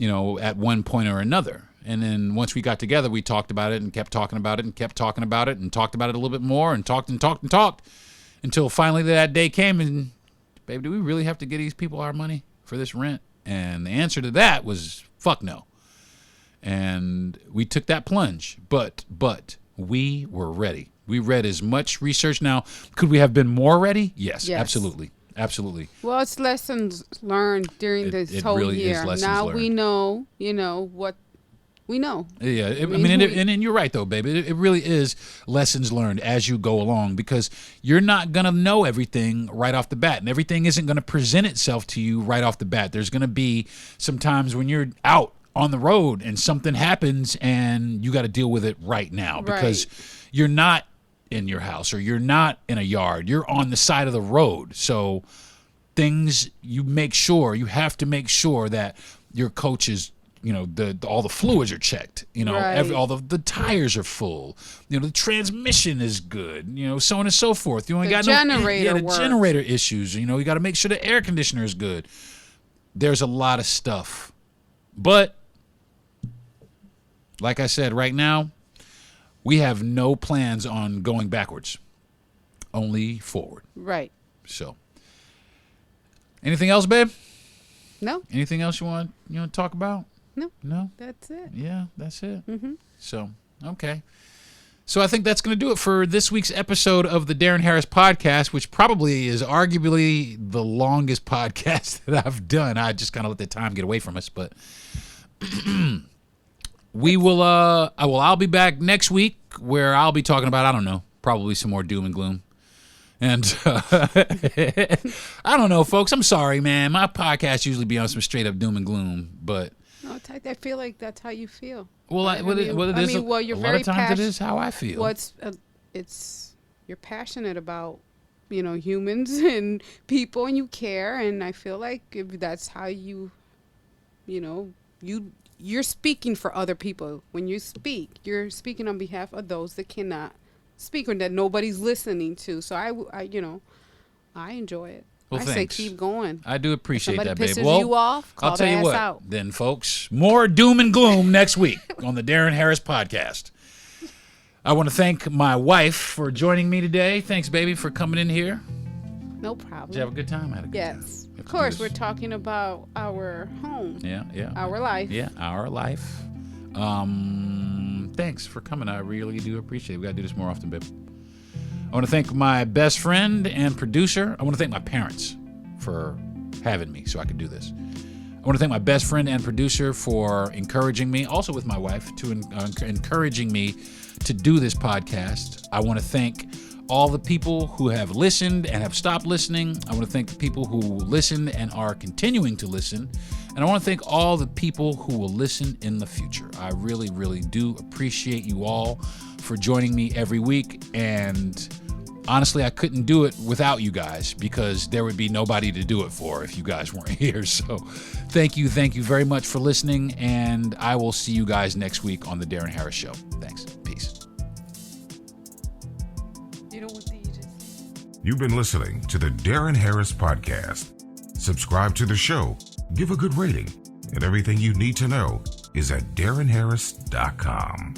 at one point or another. And then once we got together, we talked about it and kept talking about it and kept talking about it and talked about it a little bit more and talked until finally that day came and, babe, do we really have to get these people our money for this rent? And the answer to that was fuck no. And we took that plunge, but we were ready. We read as much research. Now, could we have been more ready? Yes. Absolutely. Well, it's lessons learned during this it whole really is year. lessons now learned. we know, what We know. Yeah, and you're right though, baby. It really is lessons learned as you go along, because you're not gonna know everything right off the bat, and everything isn't gonna present itself to you right off the bat. There's gonna be some times when you're out on the road and something happens, and you got to deal with it right now because you're not in your house or you're not in a yard. You're on the side of the road, so things you have to make sure that your coaches, all the fluids are checked, all the tires are full, the transmission is good, so on and so forth. You ain't got the generator issues, you got to make sure the air conditioner is good. There's a lot of stuff, but like I said, right now we have no plans on going backwards, only forward. Right. So anything else, babe? No. Anything else you want to talk about? No? That's it. Yeah, that's it. Mm-hmm. So, okay. So I think that's going to do it for this week's episode of the Deron Harris Podcast, which probably is arguably the longest podcast that I've done. I just kind of let the time get away from us, but we will, I'll be back next week where I'll be talking about, I don't know, probably some more doom and gloom. And I don't know, folks. I'm sorry, man. My podcast usually be on some straight up doom and gloom, but no, I feel like that's how you feel. Well, you're very passionate. It is how I feel. Well, it's you're passionate about humans and people, and you care. And I feel like if that's how you're speaking for other people. When you speak, you're speaking on behalf of those that cannot speak or that nobody's listening to. So I enjoy it. Well, say thanks. keep going. I do appreciate that, babe. Well, you off, call I'll tell you what. out. Then, folks, more doom and gloom next week on the Deron Harris Podcast. I want to thank my wife for joining me today. Thanks, baby, for coming in here. No problem. Did you have a good time? I had a good time. Yes. Of course, we're talking about our home. Yeah. Our life. Yeah, our life. Thanks for coming. I really do appreciate it. We got to do this more often, babe. I want to thank my best friend and producer. I want to thank my parents for having me so I could do this. I want to thank my best friend and producer for encouraging me, also with my wife, to encouraging me to do this podcast. I want to thank all the people who have listened and have stopped listening. I want to thank the people who listened and are continuing to listen. And I want to thank all the people who will listen in the future. I really, really do appreciate you all for joining me every week. And honestly, I couldn't do it without you guys because there would be nobody to do it for if you guys weren't here. So thank you very much for listening. And I will see you guys next week on the Deron Harris Show. Thanks. Peace. You've been listening to the Deron Harris Podcast. Subscribe to the show, give a good rating, and everything you need to know is at DeronHarris.com.